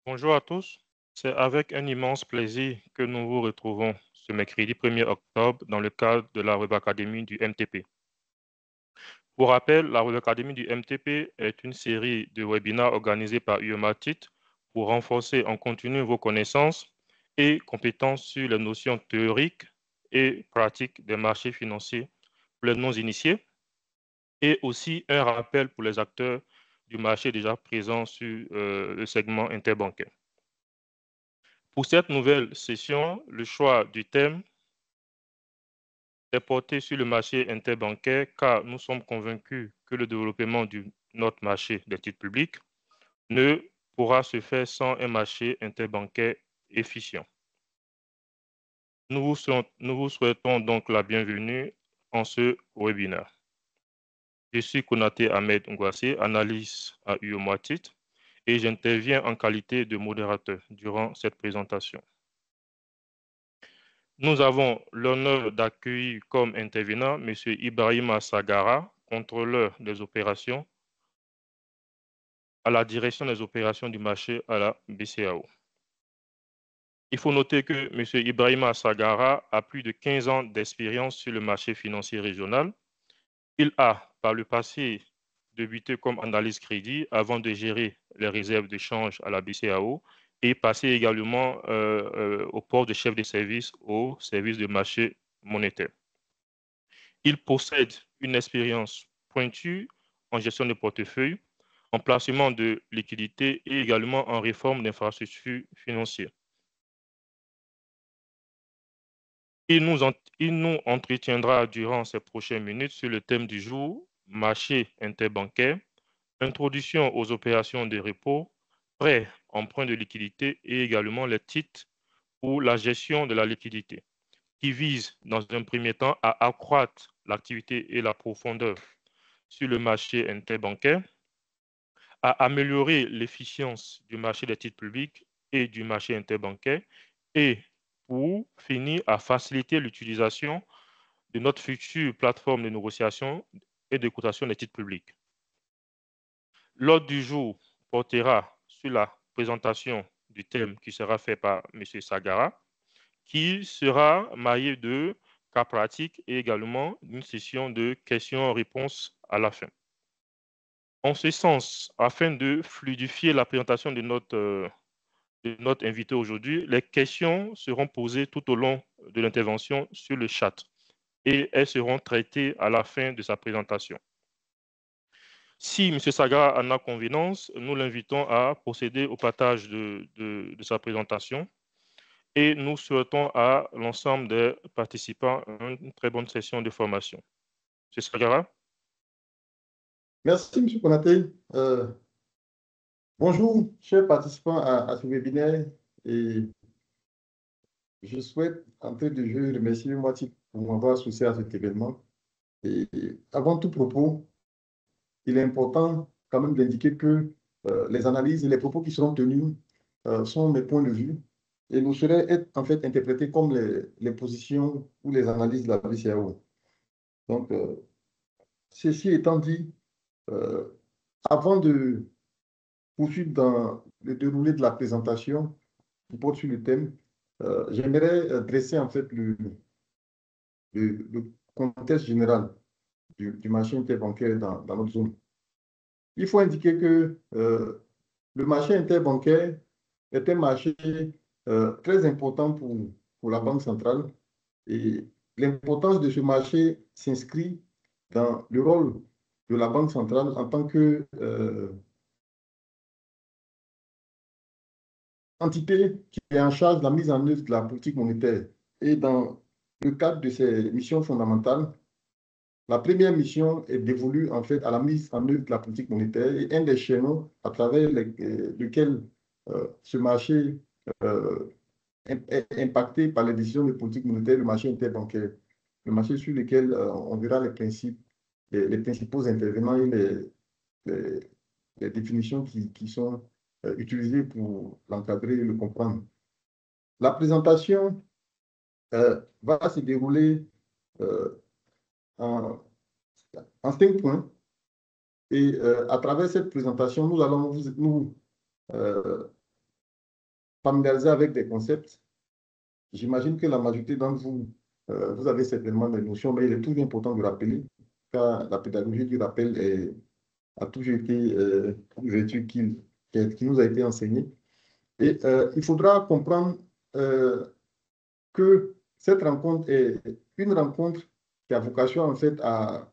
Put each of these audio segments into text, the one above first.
Bonjour à tous, c'est avec un immense plaisir que nous vous retrouvons ce mercredi 1er octobre dans le cadre de la Web Académie du MTP. Pour rappel, la Web Académie du MTP est une série de webinaires organisés par UEMATIT pour renforcer en continu vos connaissances et compétences sur les notions théoriques et pratiques des marchés financiers pour les non-initiés et aussi un rappel pour les acteurs du marché déjà présents sur le segment interbancaire. Pour cette nouvelle session, le choix du thème est porté sur le marché interbancaire car nous sommes convaincus que le développement de notre marché des titres publics ne pourra se faire sans un marché interbancaire efficient. Nous vous souhaitons donc la bienvenue en ce webinaire. Je suis Konaté Ahmed Ngwassi, analyste à UEMATIT, et j'interviens en qualité de modérateur durant cette présentation. Nous avons l'honneur d'accueillir comme intervenant M. Ibrahima Sagara, contrôleur des opérations à la direction des opérations du marché à la BCAO. Il faut noter que M. Ibrahima Sagara a plus de 15 ans d'expérience sur le marché financier régional. Il a, par le passé, débuté comme analyste crédit avant de gérer les réserves de change à la BCAO et passé également au poste de chef de service au service de marché monétaire. Il possède une expérience pointue en gestion de portefeuille, en placement de liquidités et également en réforme d'infrastructures financières. Il nous entretiendra durant ces prochaines minutes sur le thème du jour, marché interbancaire, introduction aux opérations de repos, prêts, emprunts de liquidité et également les titres pour la gestion de la liquidité, qui vise dans un premier temps à accroître l'activité et la profondeur sur le marché interbancaire, à améliorer l'efficience du marché des titres publics et du marché interbancaire et pour finir à faciliter l'utilisation de notre future plateforme de négociation et de cotation des titres publics. L'ordre du jour portera sur la présentation du thème qui sera fait par M. Sagara, qui sera marié de cas pratiques et également d'une session de questions-réponses à la fin. En ce sens, afin de fluidifier la présentation de notre invité aujourd'hui, les questions seront posées tout au long de l'intervention sur le chat et elles seront traitées à la fin de sa présentation. Si M. Sagara en a convenance, nous l'invitons à procéder au partage de sa présentation et nous souhaitons à l'ensemble des participants une très bonne session de formation. M. Sagara. Merci, M. Konaté. Bonjour, chers participants à ce webinaire. Et je souhaite, entrée de jeu, remercier Moiti pour m'avoir associé à cet événement. Et avant tout propos, il est important quand même d'indiquer que les analyses et les propos qui seront tenus sont mes points de vue et ne sauraient être en fait interprétés comme les positions ou les analyses de la BCAO. Donc, ceci étant dit, avant de poursuivre dans le déroulé de la présentation qui porte sur le thème, j'aimerais dresser en fait le contexte général du marché interbancaire dans notre zone. Il faut indiquer que le marché interbancaire est un marché très important pour la Banque centrale et l'importance de ce marché s'inscrit dans le rôle de la Banque centrale en tant que entité qui est en charge de la mise en œuvre de la politique monétaire. Et dans le cadre de ses missions fondamentales, la première mission est dévolue en fait à la mise en œuvre de la politique monétaire et un des chaînons à travers lequel ce marché est impacté par les décisions de politique monétaire, le marché interbancaire, le marché sur lequel on verra les principaux intervenants et les définitions qui sont utilisées pour l'encadrer et le comprendre. La présentation va se dérouler en 5 points. Et à travers cette présentation, nous allons nous familiariser avec des concepts. J'imagine que la majorité d'entre vous, vous avez certainement des notions, mais il est toujours important de rappeler, car la pédagogie du rappel a toujours été une vertu qui nous a été enseignée. Et il faudra comprendre que cette rencontre est une rencontre qui a vocation en fait à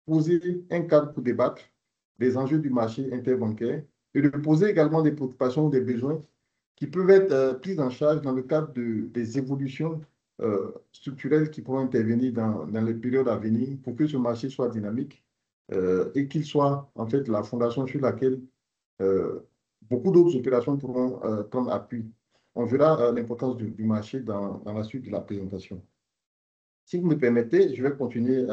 poser un cadre pour débattre des enjeux du marché interbancaire et de poser également des préoccupations ou des besoins qui peuvent être pris en charge dans le cadre des évolutions structurelles qui pourront intervenir dans les périodes à venir pour que ce marché soit dynamique et qu'il soit en fait la fondation sur laquelle beaucoup d'autres opérations pourront prendre appui. On verra l'importance du marché dans la suite de la présentation. Si vous me permettez, je vais continuer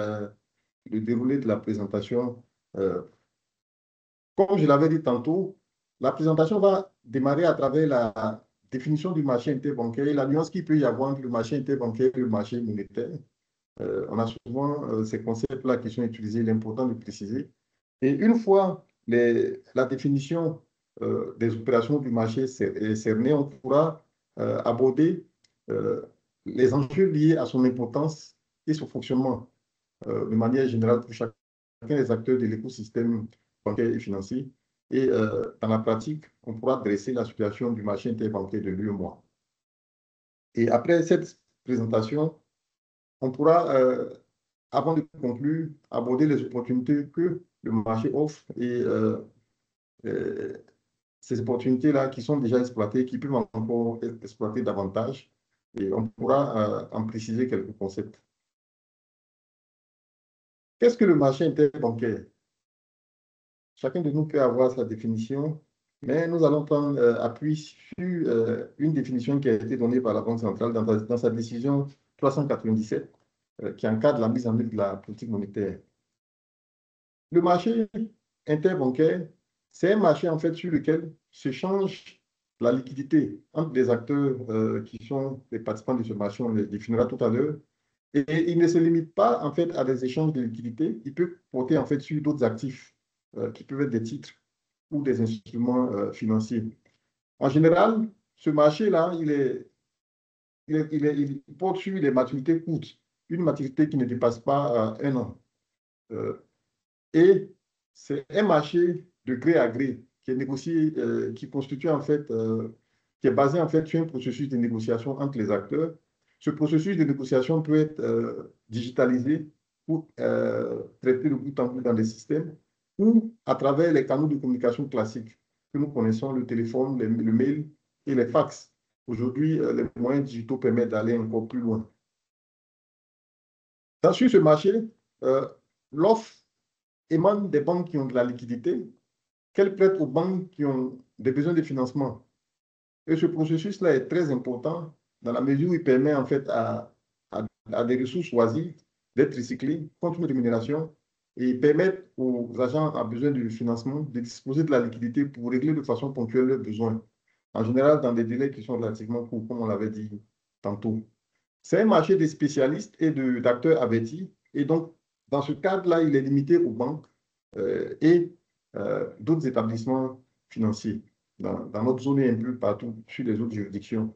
le déroulé de la présentation. Comme je l'avais dit tantôt, la présentation va démarrer à travers la définition du marché interbancaire et la nuance qu'il peut y avoir entre le marché interbancaire et le marché monétaire. On a souvent ces concepts-là qui sont utilisés, il est important de préciser. Et une fois la définition des opérations du marché cernée, on pourra aborder les enjeux liés à son importance et son fonctionnement de manière générale pour chacun des acteurs de l'écosystème bancaire et financier. Et dans la pratique, on pourra dresser la situation du marché interbancaire de l'UEMOA. Et après cette présentation, on pourra, avant de conclure, aborder les opportunités que le marché offre et ces opportunités-là qui sont déjà exploitées, qui peuvent encore être exploitées davantage. Et on pourra en préciser quelques concepts. Qu'est-ce que le marché interbancaire? Chacun de nous peut avoir sa définition, mais nous allons prendre appui sur une définition qui a été donnée par la Banque centrale dans sa décision 397, qui encadre la mise en œuvre de la politique monétaire. Le marché interbancaire, c'est un marché en fait sur lequel s'échange la liquidité entre les acteurs qui sont les participants de ce marché, on les définira tout à l'heure. Et il ne se limite pas en fait à des échanges de liquidité, il peut porter en fait sur d'autres actifs qui peuvent être des titres ou des instruments financiers. En général, ce marché-là, il porte sur les maturités courtes, une maturité qui ne dépasse pas 1 an. Et c'est un marché de gré à gré qui est négocié, qui constitue en fait, qui est basé en fait sur un processus de négociation entre les acteurs. Ce processus de négociation peut être digitalisé pour traiter le bout en bout dans les systèmes ou à travers les canaux de communication classiques que nous connaissons, le téléphone, le mail et les fax. Aujourd'hui, les moyens digitaux permettent d'aller encore plus loin. Sur ce marché, l'offre émane des banques qui ont de la liquidité, qu'elles prêtent aux banques qui ont des besoins de financement. Et ce processus-là est très important dans la mesure où il permet en fait à des ressources choisies d'être recyclées contre une rémunération et permettre aux agents à besoin de financement de disposer de la liquidité pour régler de façon ponctuelle leurs besoins, en général dans des délais qui sont relativement courts, comme on l'avait dit tantôt. C'est un marché des spécialistes et d'acteurs avertis, et donc dans ce cadre-là, il est limité aux banques et d'autres établissements financiers dans notre zone et un peu partout sur les autres juridictions.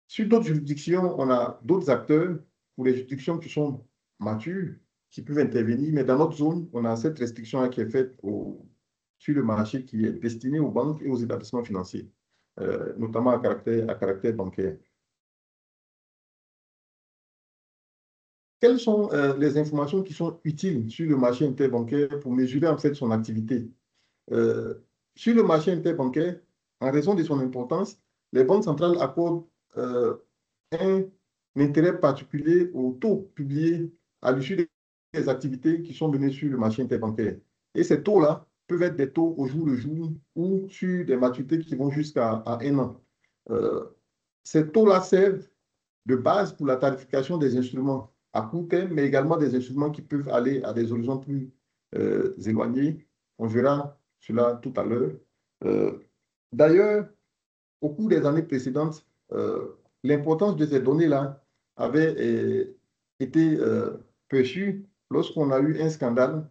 Sur d'autres juridictions, on a d'autres acteurs pour les juridictions qui sont matures, qui peuvent intervenir, mais dans notre zone, on a cette restriction qui est faite sur le marché qui est destiné aux banques et aux établissements financiers, notamment à caractère bancaire. Quelles sont les informations qui sont utiles sur le marché interbancaire pour mesurer en fait son activité? Sur le marché interbancaire, en raison de son importance, les banques centrales accordent un intérêt particulier aux taux publiés à l'issue des activités qui sont menées sur le marché interbancaire. Et ces taux-là peuvent être des taux au jour le jour ou sur des maturités qui vont jusqu'à 1 an. Ces taux-là servent de base pour la tarification des instruments à court terme, mais également des instruments qui peuvent aller à des horizons plus éloignés. On verra cela tout à l'heure. D'ailleurs, au cours des années précédentes, l'importance de ces données-là avait été perçue lorsqu'on a eu un scandale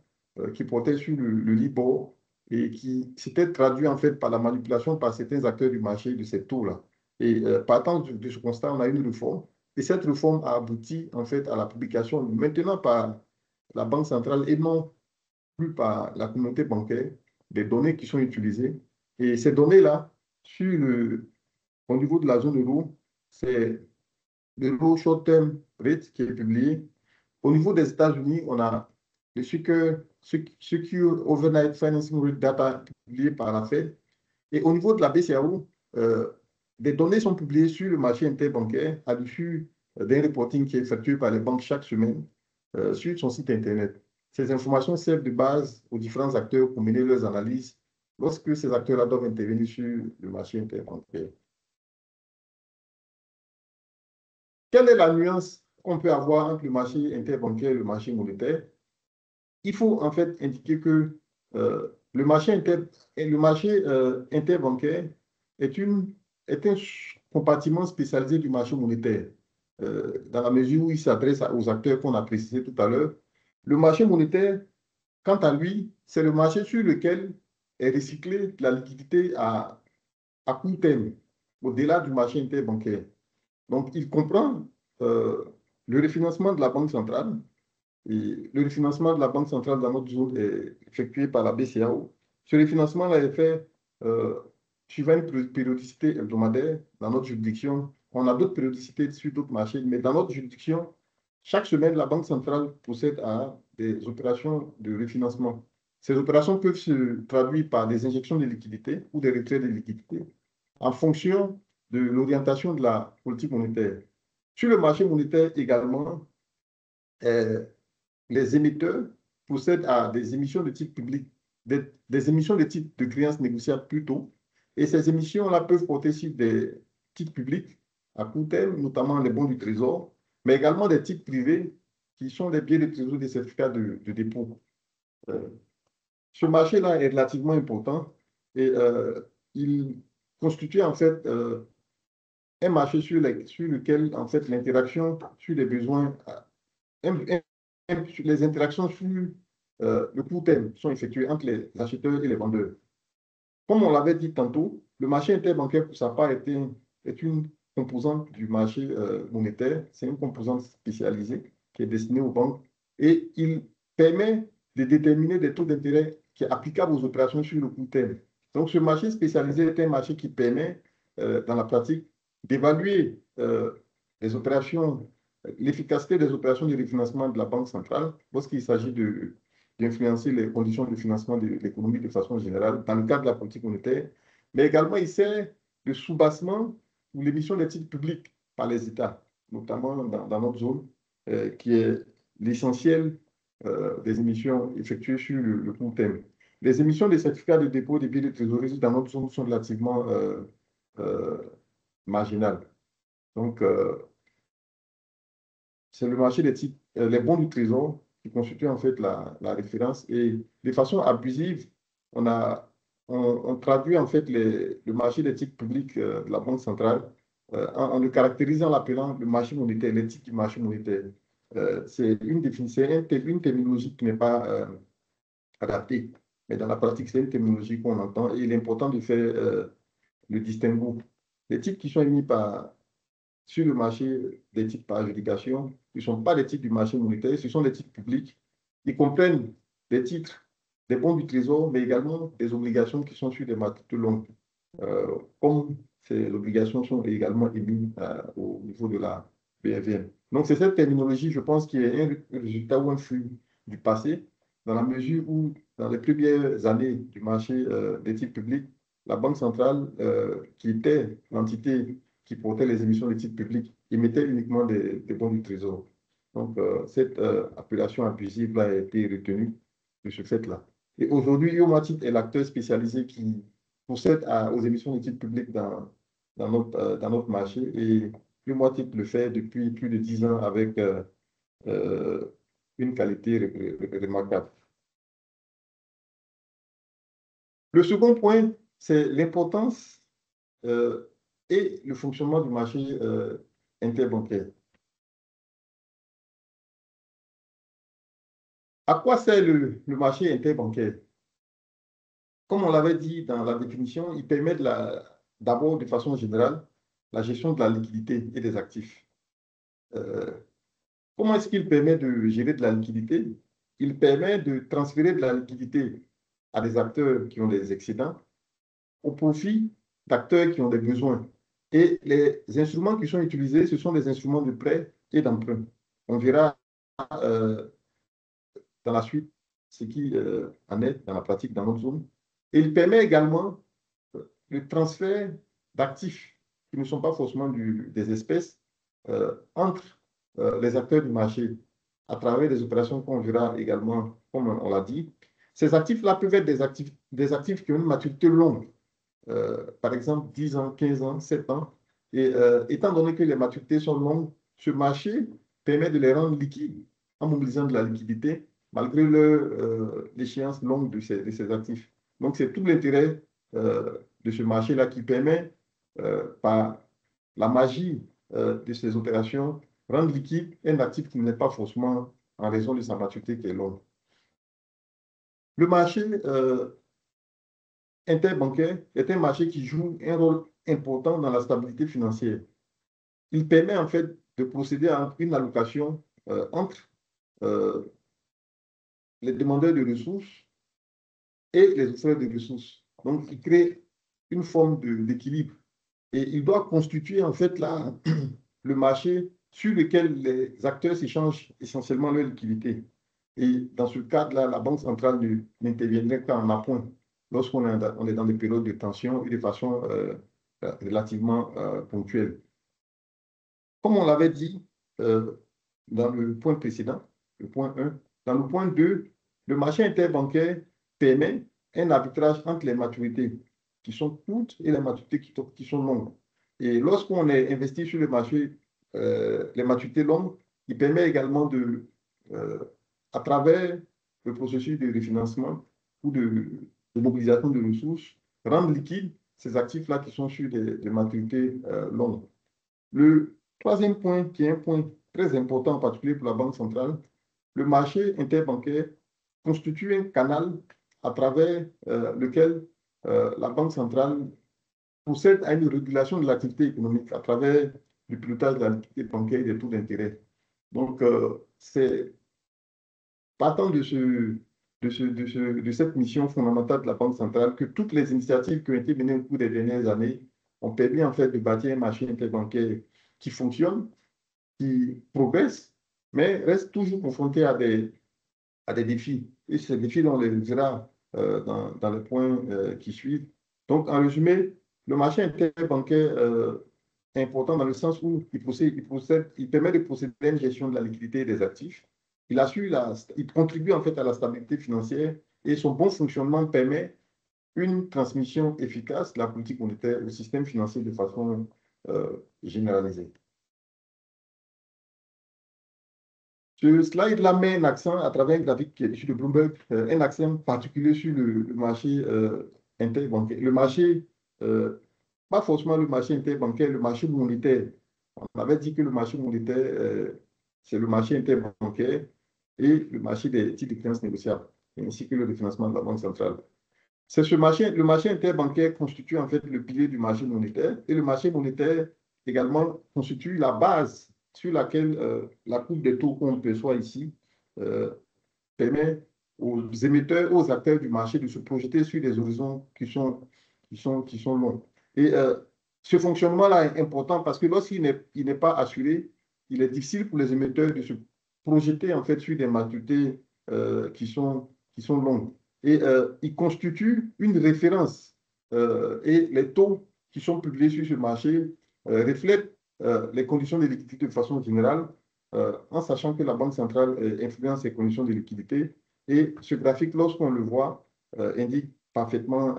qui portait sur le Libor et qui s'était traduit en fait par la manipulation par certains acteurs du marché de ces taux-là. Et partant de ce constat, on a une réforme. Et cette réforme a abouti en fait à la publication maintenant par la Banque centrale et non plus par la communauté bancaire des données qui sont utilisées. Et ces données-là, au niveau de la zone euro, c'est l'euro short-term rate qui est publié. Au niveau des États-Unis, on a le Secure Overnight Financing Rate Data publié par la Fed. Et au niveau de la BCAO, des données sont publiées sur le marché interbancaire à l'issue d'un reporting qui est effectué par les banques chaque semaine sur son site Internet. Ces informations servent de base aux différents acteurs pour mener leurs analyses lorsque ces acteurs-là doivent intervenir sur le marché interbancaire. Quelle est la nuance qu'on peut avoir entre le marché interbancaire et le marché monétaire? Il faut en fait indiquer que le marché interbancaire est un compartiment spécialisé du marché monétaire, dans la mesure où il s'adresse aux acteurs qu'on a précisés tout à l'heure. Le marché monétaire, quant à lui, c'est le marché sur lequel est recyclée la liquidité à court terme, au-delà du marché interbancaire. Donc, il comprend euh, le refinancement de la Banque centrale. Et le refinancement de la Banque centrale dans notre zone est effectué par la BCAO. Ce refinancement-là est fait suivant une périodicité hebdomadaire dans notre juridiction. On a d'autres périodicités sur d'autres marchés, mais dans notre juridiction, chaque semaine, la Banque centrale procède à des opérations de refinancement. Ces opérations peuvent se traduire par des injections de liquidités ou des retraits de liquidités en fonction de l'orientation de la politique monétaire. Sur le marché monétaire également, euh, les émetteurs procèdent à des émissions de titres publics, des émissions de titres de créances négociables plutôt. Et ces émissions-là peuvent porter sur des titres publics à court terme, notamment les bons du Trésor, mais également des titres privés qui sont des billets de Trésor, des certificats de dépôt. Euh, Ce marché-là est relativement important et il constitue en fait un marché sur lequel en fait l'interaction sur les besoins les interactions sur le court terme sont effectuées entre les acheteurs et les vendeurs. Comme on l'avait dit tantôt, le marché interbancaire, pour sa part, est une composante du marché monétaire. C'est une composante spécialisée qui est destinée aux banques et il permet de déterminer des taux d'intérêt qui sont applicables aux opérations sur le court terme. Donc, ce marché spécialisé est un marché qui permet, dans la pratique, d'évaluer les opérations, l'efficacité des opérations de refinancement de la Banque centrale lorsqu'il s'agit d'influencer les conditions de financement de l'économie de façon générale dans le cadre de la politique monétaire, mais également il sert de soubassement pour l'émission des titres publics par les États, notamment dans notre zone, qui est l'essentiel des émissions effectuées sur le court terme. Les émissions des certificats de dépôt des billets de trésorerie dans notre zone sont relativement euh, marginales. Donc, c'est le marché des titres, les bons du trésor qui constitue en fait la référence. Et de façon abusive, on, a, on traduit en fait le marché des titres publics de la Banque centrale en le caractérisant, en l'appelant le marché monétaire, les titres du marché monétaire. C'est une définition, une terminologie qui n'est pas adaptée. Mais dans la pratique, c'est une terminologie qu'on entend et il est important de faire le distinguo. Les titres qui sont émis sur le marché des titres par adjudication, ce ne sont pas des titres du marché monétaire, ce sont des titres publics. Ils comprennent des titres, des bons du trésor, mais également des obligations qui sont sur des maturités longues. Comme ces obligations sont également émises au niveau de la BFM. Donc, c'est cette terminologie, je pense, qui est un résultat ou un fruit du passé, dans la mesure où, dans les premières années du marché des titres publics, la Banque centrale, qui était l'entité qui portait les émissions de titres publics, émettait uniquement des bons du Trésor. Donc, cette appellation abusive a été retenue de ce fait-là. Et aujourd'hui, Iomatic est l'acteur spécialisé qui procède aux émissions de titres publics dans notre marché. Et Iomatic le fait depuis plus de 10 ans avec euh, une qualité remarquable. Le second point, c'est l'importance et le fonctionnement du marché interbancaire. À quoi sert le marché interbancaire? comme on l'avait dit dans la définition, il permet d'abord, de façon générale, la gestion de la liquidité et des actifs. Euh, Comment est-ce qu'il permet de gérer de la liquidité? Il permet de transférer de la liquidité à des acteurs qui ont des excédents au profit d'acteurs qui ont des besoins. Et les instruments qui sont utilisés, ce sont des instruments de prêt et d'emprunt. On verra euh, dans la suite ce qui en est dans la pratique dans notre zone. Et il permet également le transfert d'actifs qui ne sont pas forcément des espèces entre les acteurs du marché à travers des opérations qu'on verra également, comme on l'a dit. Ces actifs-là peuvent être des actifs qui ont une maturité longue, par exemple 10 ans, 15 ans, 7 ans. Et étant donné que les maturités sont longues, ce marché permet de les rendre liquides en mobilisant de la liquidité malgré l'échéance longue de ces actifs. Donc, c'est tout l'intérêt de ce marché-là qui permet, par la magie de ces opérations, rendre liquide un actif qui n'est pas forcément en raison de sa maturité qui est longue. Le marché interbancaire est un marché qui joue un rôle important dans la stabilité financière. Il permet en fait de procéder à une allocation entre euh, les demandeurs de ressources et les offreurs de ressources. Donc, il crée une forme d'équilibre. Et il doit constituer en fait le marché sur lequel les acteurs s'échangent essentiellement leur liquidité. Et dans ce cadre-là, la Banque centrale n'interviendrait qu'en appoint lorsqu'on est dans des périodes de tension et de façon relativement ponctuelle. Comme on l'avait dit dans le point précédent, le point 1, dans le point 2, le marché interbancaire permet un arbitrage entre les maturités qui sont courtes et les maturités qui sont longues. Et lorsqu'on est investi sur le marché, les maturités longues, il permet également euh, à travers le processus de refinancement ou de mobilisation de ressources, rendre liquides ces actifs-là qui sont sur des maturités longues. Le troisième point, qui est un point très important en particulier pour la Banque centrale, le marché interbancaire constitue un canal à travers lequel la Banque centrale procède à une régulation de l'activité économique à travers le pilotage de la liquidité bancaire et des taux d'intérêt. Donc, c'est partant de cette mission fondamentale de la Banque centrale que toutes les initiatives qui ont été menées au cours des dernières années ont permis en fait de bâtir un marché interbancaire qui fonctionne, qui progresse, mais reste toujours confronté à des défis. Et ces défis, on les verra dans les points qui suivent. Donc, en résumé, le marché interbancaire est important dans le sens où il permet de procéder à une gestion de la liquidité des actifs. Il contribue en fait à la stabilité financière et son bon fonctionnement permet une transmission efficace de la politique monétaire au système financier de façon généralisée. Ce slide-là met un accent à travers un graphique qui est issu de Bloomberg, un accent particulier sur le marché interbancaire. Le marché, pas forcément le marché interbancaire, le marché monétaire. On avait dit que le marché monétaire, c'est le marché interbancaire et le marché des titres de créances négociables, ainsi que le financement de la Banque centrale. C'est le marché interbancaire constitue en fait le pilier du marché monétaire et le marché monétaire également constitue la base sur laquelle la courbe des taux qu'on perçoit ici euh, permet aux émetteurs, aux acteurs du marché de se projeter sur des horizons qui sont longs. Et ce fonctionnement-là est important parce que lorsqu'il n'est pas assuré, il est difficile pour les émetteurs de se projeter en fait sur des maturités qui sont longues. Et il constitue une référence. Et les taux qui sont publiés sur ce marché reflètent les conditions de liquidité de façon générale, en sachant que la Banque centrale influence ces conditions de liquidité. Et ce graphique, lorsqu'on le voit, indique parfaitement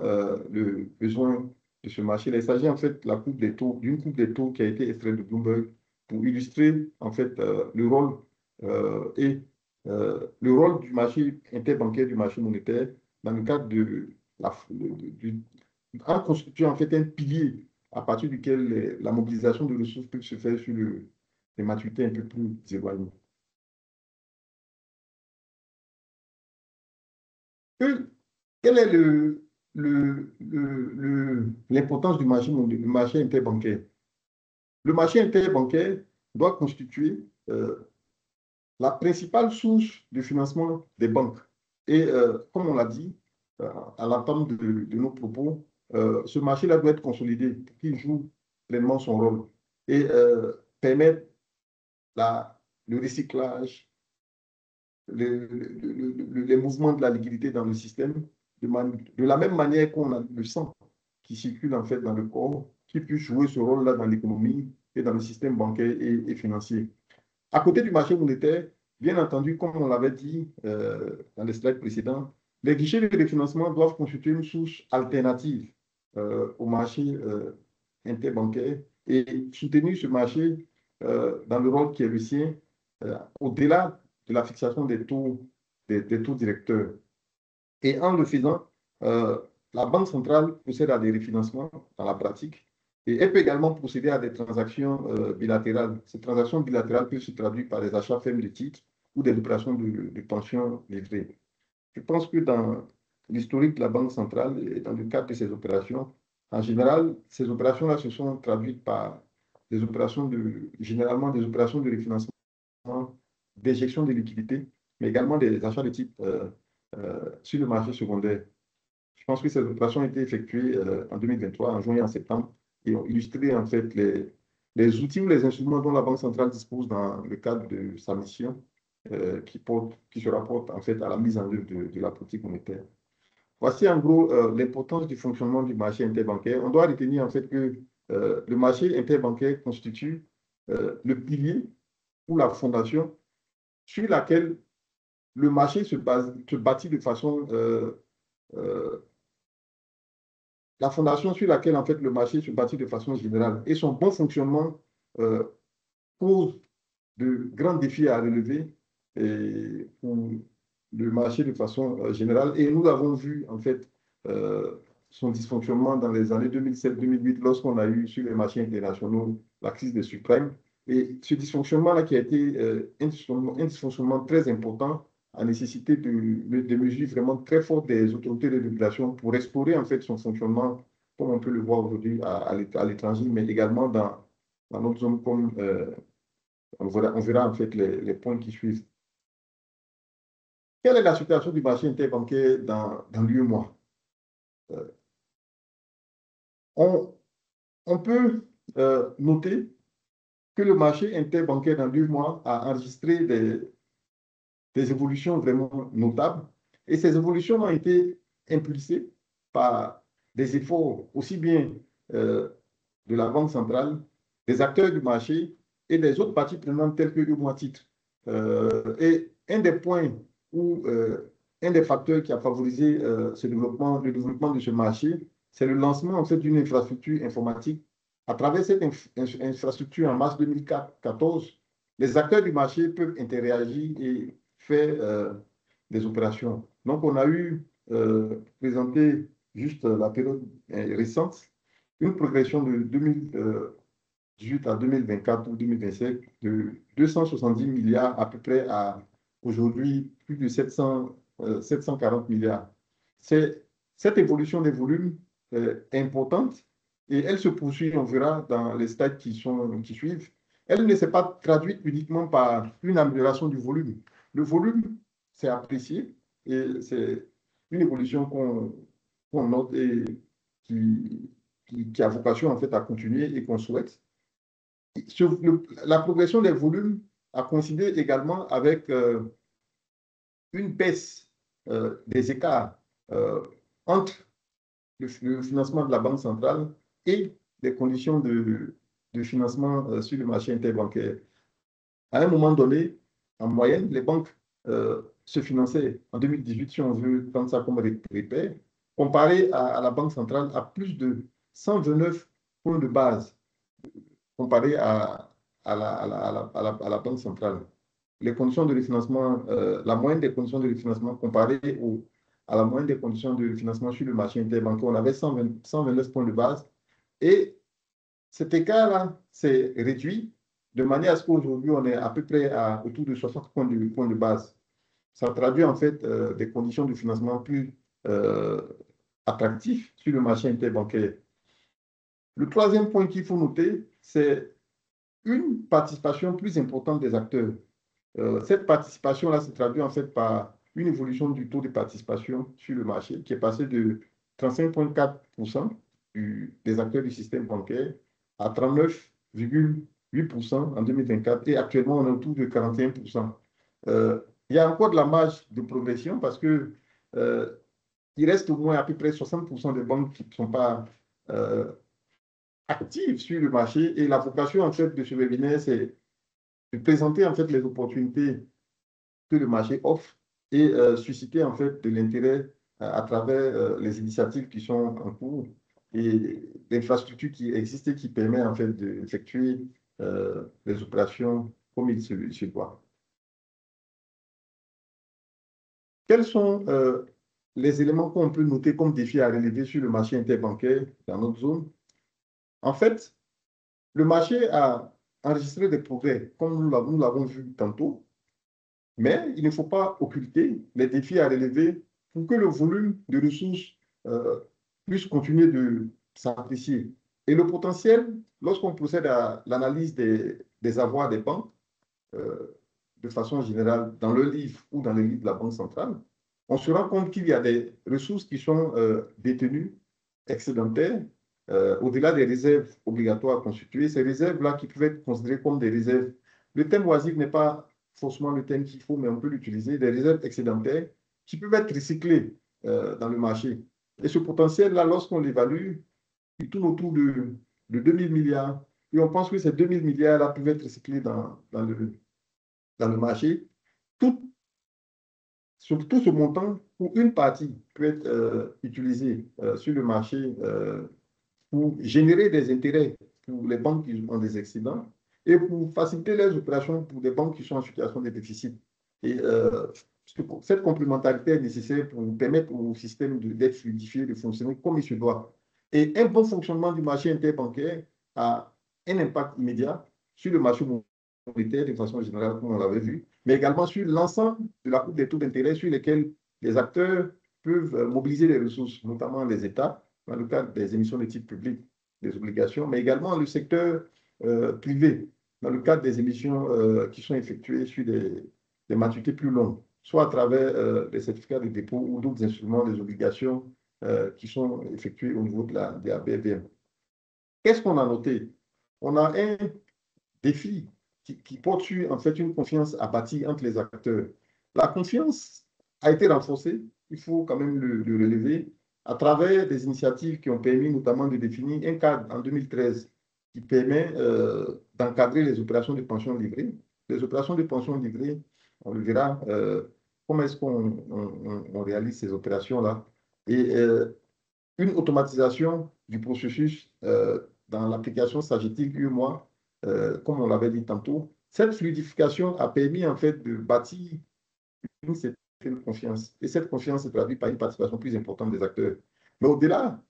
le besoin de ce marché. Il s'agit en fait d'une coupe des taux qui a été extraite de Bloomberg pour illustrer en fait le rôle du marché interbancaire, du marché monétaire, dans le cadre en constituant en fait un pilier à partir duquel la mobilisation de ressources peut se faire sur les maturités un peu plus éloignées. Quel est l'importance du marché interbancaire. Le marché interbancaire doit constituer la principale source de financement des banques. Et comme on l'a dit à l'entame de nos propos, ce marché-là doit être consolidé pour qu'il joue pleinement son rôle et permettre le recyclage, les mouvements de la liquidité dans le système, de la même manière qu'on a le sang qui circule en fait dans le corps, qui puisse jouer ce rôle-là dans l'économie et dans le système bancaire et financier. À côté du marché monétaire, bien entendu, comme on l'avait dit dans les slides précédents, les guichets de refinancement doivent constituer une source alternative au marché interbancaire et soutenir ce marché dans le rôle qui est le sien, au-delà de la fixation des taux directeurs. Et en le faisant, la Banque centrale procède à des refinancements dans la pratique et elle peut également procéder à des transactions bilatérales. Ces transactions bilatérales peuvent se traduire par des achats fermes de titres ou des opérations de pension livrées. Je pense que dans l'historique de la Banque centrale et dans le cadre de ces opérations, en général, ces opérations-là se sont traduites par des opérations généralement des opérations de refinancement, d'injection de liquidités, mais également des achats de titres sur le marché secondaire. Je pense que ces opérations ont été effectuées en 2023, en juin et en septembre, et ont illustré en fait les outils ou les instruments dont la Banque centrale dispose dans le cadre de sa mission, qui se rapporte en fait à la mise en œuvre de la politique monétaire. Voici en gros l'importance du fonctionnement du marché interbancaire. On doit retenir en fait que le marché interbancaire constitue le pilier ou la fondation sur laquelle le marché se bâtit de façon la fondation sur laquelle en fait le marché se bâtit de façon générale et son bon fonctionnement pose de grands défis à relever pour le marché de façon générale. Et nous avons vu en fait son dysfonctionnement dans les années 2007-2008 lorsqu'on a eu sur les marchés internationaux la crise des subprimes. Et ce dysfonctionnement-là qui a été un dysfonctionnement très important a nécessité des mesures vraiment très fortes des autorités de régulation pour restaurer en fait son fonctionnement, comme on peut le voir aujourd'hui à l'étranger, mais également dans notre zone, comme on verra en fait les points qui suivent. Quelle est la situation du marché interbancaire dans l'UEMOA? On peut noter que le marché interbancaire dans l'UEMOA a enregistré des évolutions vraiment notables. Et ces évolutions ont été impulsées par des efforts aussi bien de la Banque centrale, des acteurs du marché et des autres parties prenantes telles que l'UEMOA Titre. Et un des points où un des facteurs qui a favorisé le développement de ce marché, c'est le lancement en fait, d'une infrastructure informatique. À travers cette infrastructure en mars 2014, les acteurs du marché peuvent interagir et faire des opérations. Donc, on a eu présenté juste la période récente, une progression de 2018 à 2024 ou 2025 de 270 milliards à peu près à aujourd'hui plus de 740 milliards. Cette évolution des volumes est importante et elle se poursuit, on verra dans les stades qui suivent. Elle ne s'est pas traduite uniquement par une amélioration du volume. Le volume, c'est apprécié et c'est une évolution qu'on note et qui a vocation en fait à continuer et qu'on souhaite. La progression des volumes a coïncidé également avec une baisse des écarts entre le financement de la Banque centrale et les conditions de financement sur le marché interbancaire. À un moment donné, en moyenne, les banques se finançaient en 2018, si on veut prendre ça comme repère, comparé à la Banque centrale, à plus de 129 points de base, comparé à la Banque centrale. Les conditions de refinancement, la moyenne des conditions de refinancement comparée à la moyenne des conditions de refinancement sur le marché interbancaire, on avait 129 points de base. Et cet écart-là s'est réduit de manière à ce qu'aujourd'hui, on est à peu près autour de 60 points de base. Ça traduit en fait des conditions de financement plus attractif sur le marché interbancaire. Le troisième point qu'il faut noter, c'est une participation plus importante des acteurs. Cette participation-là se traduit en fait par une évolution du taux de participation sur le marché qui est passé de 35,4% des acteurs du système bancaire à 39,8% en 2024 et actuellement on est autour de 41%. Il y a encore de la marge de progression parce que il reste au moins à peu près 60% des banques qui ne sont pas actives sur le marché et la vocation en fait de ce webinaire, c'est de présenter en fait les opportunités que le marché offre et susciter en fait de l'intérêt à travers les initiatives qui sont en cours et l'infrastructure qui existe et qui permet en fait d'effectuer les opérations comme il se doit. Quels sont les éléments qu'on peut noter comme défis à relever sur le marché interbancaire dans notre zone? En fait, le marché a enregistré des progrès, comme nous l'avons vu tantôt, mais il ne faut pas occulter les défis à relever pour que le volume de ressources puisse continuer de s'apprécier. Et le potentiel, lorsqu'on procède à l'analyse des avoirs des banques, de façon générale, dans le livre ou dans le livre de la Banque centrale, on se rend compte qu'il y a des ressources qui sont détenues, excédentaires, au-delà des réserves obligatoires constituées. Ces réserves-là qui peuvent être considérées comme des réserves. Le thème oisif n'est pas forcément le thème qu'il faut, mais on peut l'utiliser, des réserves excédentaires qui peuvent être recyclées dans le marché. Et ce potentiel-là, lorsqu'on l'évalue, il tourne autour de 2 000 milliards. Et on pense que ces 2 000 milliards-là peuvent être recyclés dans le marché. Sur tout ce montant, pour une partie, peut être utilisée sur le marché pour générer des intérêts pour les banques qui ont des excédents et pour faciliter les opérations pour des banques qui sont en situation de déficit. Et cette complémentarité est nécessaire pour permettre au système d'être fluidifié, de fonctionner comme il se doit. Et un bon fonctionnement du marché interbancaire a un impact immédiat sur le marché monétaire de façon générale, comme on l'avait vu, mais également sur l'ensemble de la courbe des taux d'intérêt sur lesquels les acteurs peuvent mobiliser les ressources, notamment les États, dans le cadre des émissions de titres publics, des obligations, mais également le secteur privé, dans le cadre des émissions qui sont effectuées sur des maturités plus longues, soit à travers des certificats de dépôt ou d'autres instruments, des obligations qui sont effectuées au niveau de la BFM. Qu'est-ce qu'on a noté? On a un défi qui porte sur en fait une confiance à bâtir entre les acteurs. La confiance a été renforcée, il faut quand même le relever, à travers des initiatives qui ont permis notamment de définir un cadre en 2013 qui permet d'encadrer les opérations de pension livrée. Les opérations de pension livrée, on le verra, comment est-ce qu'on réalise ces opérations-là. Et une automatisation du processus dans l'application Sagetic UMOA, comme on l'avait dit tantôt. Cette fluidification a permis en fait de bâtir une certaine confiance. Et cette confiance se traduit par une participation plus importante des acteurs. Mais au-delà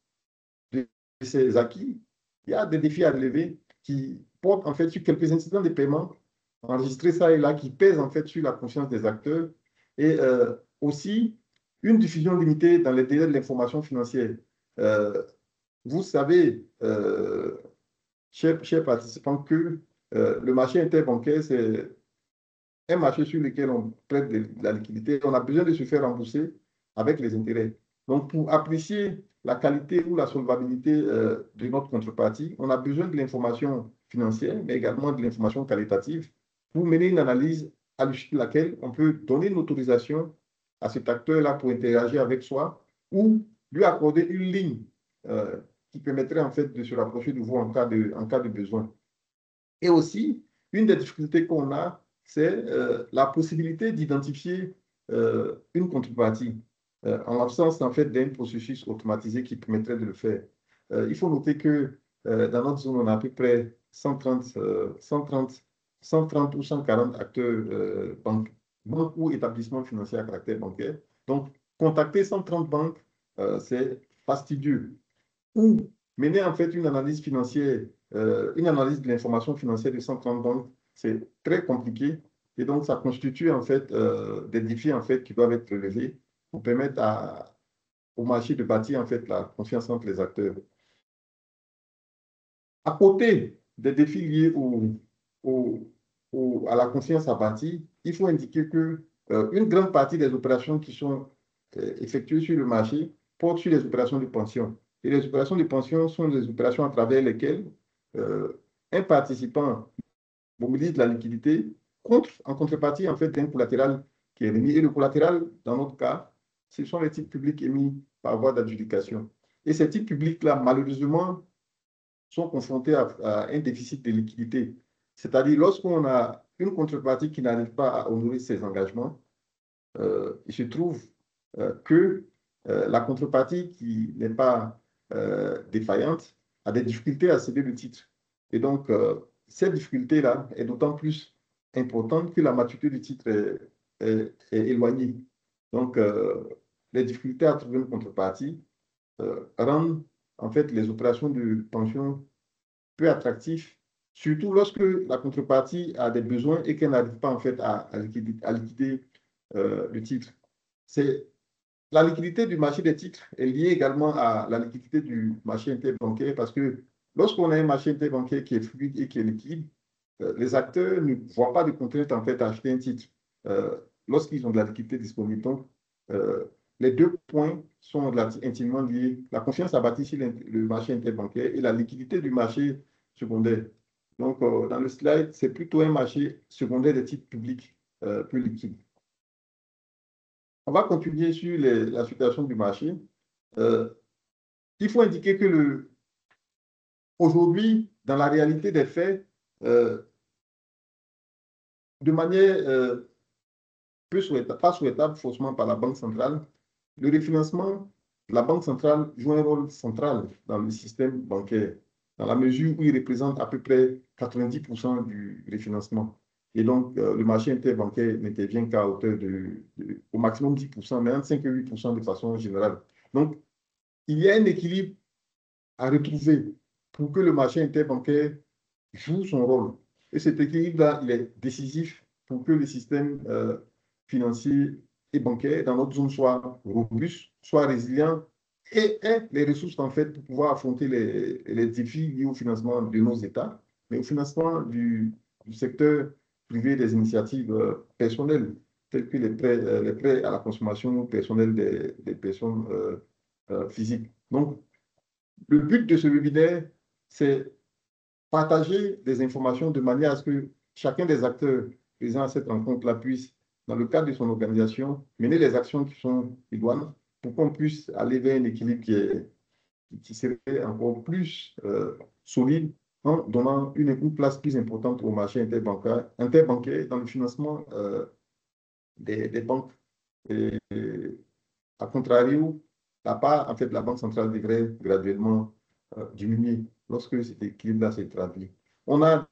de ces acquis, il y a des défis à relever qui portent en fait sur quelques incidents de paiement enregistrés ça et là, qui pèsent en fait sur la confiance des acteurs et aussi une diffusion limitée dans les délais de l'information financière. Vous savez, chers participants, que le marché interbancaire, c'est un marché sur lequel on prête de la liquidité. On a besoin de se faire rembourser avec les intérêts. Donc, pour apprécier la qualité ou la solvabilité de notre contrepartie, on a besoin de l'information financière, mais également de l'information qualitative pour mener une analyse à l'issue de laquelle on peut donner une autorisation à cet acteur-là pour interagir avec soi ou lui accorder une ligne qui permettrait en fait de se rapprocher de vous en cas de besoin. Et aussi, une des difficultés qu'on a, c'est la possibilité d'identifier une contrepartie en l'absence en fait d'un processus automatisé qui permettrait de le faire. Il faut noter que dans notre zone, on a à peu près 130 ou 140 acteurs banques ou établissements financiers à caractère bancaire. Donc, contacter 130 banques, c'est fastidieux. Ou mener en fait une analyse financière, une analyse de l'information financière de 130 banques, c'est très compliqué. Et donc, ça constitue en fait des défis en fait qui doivent être relevés pour permettre au marché de bâtir en fait la confiance entre les acteurs. À côté des défis liés à la confiance à bâtir, il faut indiquer que une grande partie des opérations qui sont effectuées sur le marché portent sur les opérations de pension. Et les opérations de pension sont les opérations à travers lesquelles un participant mobilise de la liquidité en contrepartie en fait d'un collatéral qui est remis. Et le collatéral, dans notre cas, ce sont les titres publics émis par voie d'adjudication. Et ces titres publics-là, malheureusement, sont confrontés à un déficit de liquidité. C'est-à-dire, lorsqu'on a une contrepartie qui n'arrive pas à honorer ses engagements, il se trouve que la contrepartie qui n'est pas défaillante a des difficultés à céder le titre. Et donc, cette difficulté-là est d'autant plus importante que la maturité du titre est éloignée. Donc, les difficultés à trouver une contrepartie rendent en fait les opérations de pension peu attractives, surtout lorsque la contrepartie a des besoins et qu'elle n'arrive pas en fait à liquider le titre. La liquidité du marché des titres est liée également à la liquidité du marché interbancaire parce que lorsqu'on a un marché interbancaire qui est fluide et qui est liquide, les acteurs ne voient pas de contrainte en fait à acheter un titre lorsqu'ils ont de la liquidité disponible. Donc, les deux points sont intimement liés. La confiance à bâtir sur le marché interbancaire et la liquidité du marché secondaire. Donc, dans le slide, c'est plutôt un marché secondaire des titres publics plus liquide. On va continuer sur la situation du marché. Il faut indiquer que aujourd'hui, dans la réalité des faits, de manière pas souhaitable forcément par la Banque centrale, le refinancement, la Banque centrale joue un rôle central dans le système bancaire, dans la mesure où il représente à peu près 90% du refinancement. Et donc, le marché interbancaire n'intervient qu'à hauteur au maximum 10%, mais entre 5 et 8% de façon générale. Donc, il y a un équilibre à retrouver pour que le marché interbancaire joue son rôle. Et cet équilibre-là, il est décisif pour que le système financier et bancaire dans notre zone soit robuste, soit résilient et ait les ressources en fait pour pouvoir affronter les défis liés au financement de nos États, mais au financement du secteur privé des initiatives personnelles, telles que les prêts à la consommation personnelle des personnes physiques. Donc, le but de ce webinaire, c'est partager des informations de manière à ce que chacun des acteurs présents à cette rencontre-là puisse, dans le cadre de son organisation, mener les actions qui sont idoines pour qu'on puisse aller vers un équilibre qui serait encore plus solide en donnant une place plus importante au marché interbancaire dans le financement des banques. Et, à contrario, la part en fait, de la Banque centrale devrait graduellement diminuer lorsque cet équilibre-là s'est traduit. On a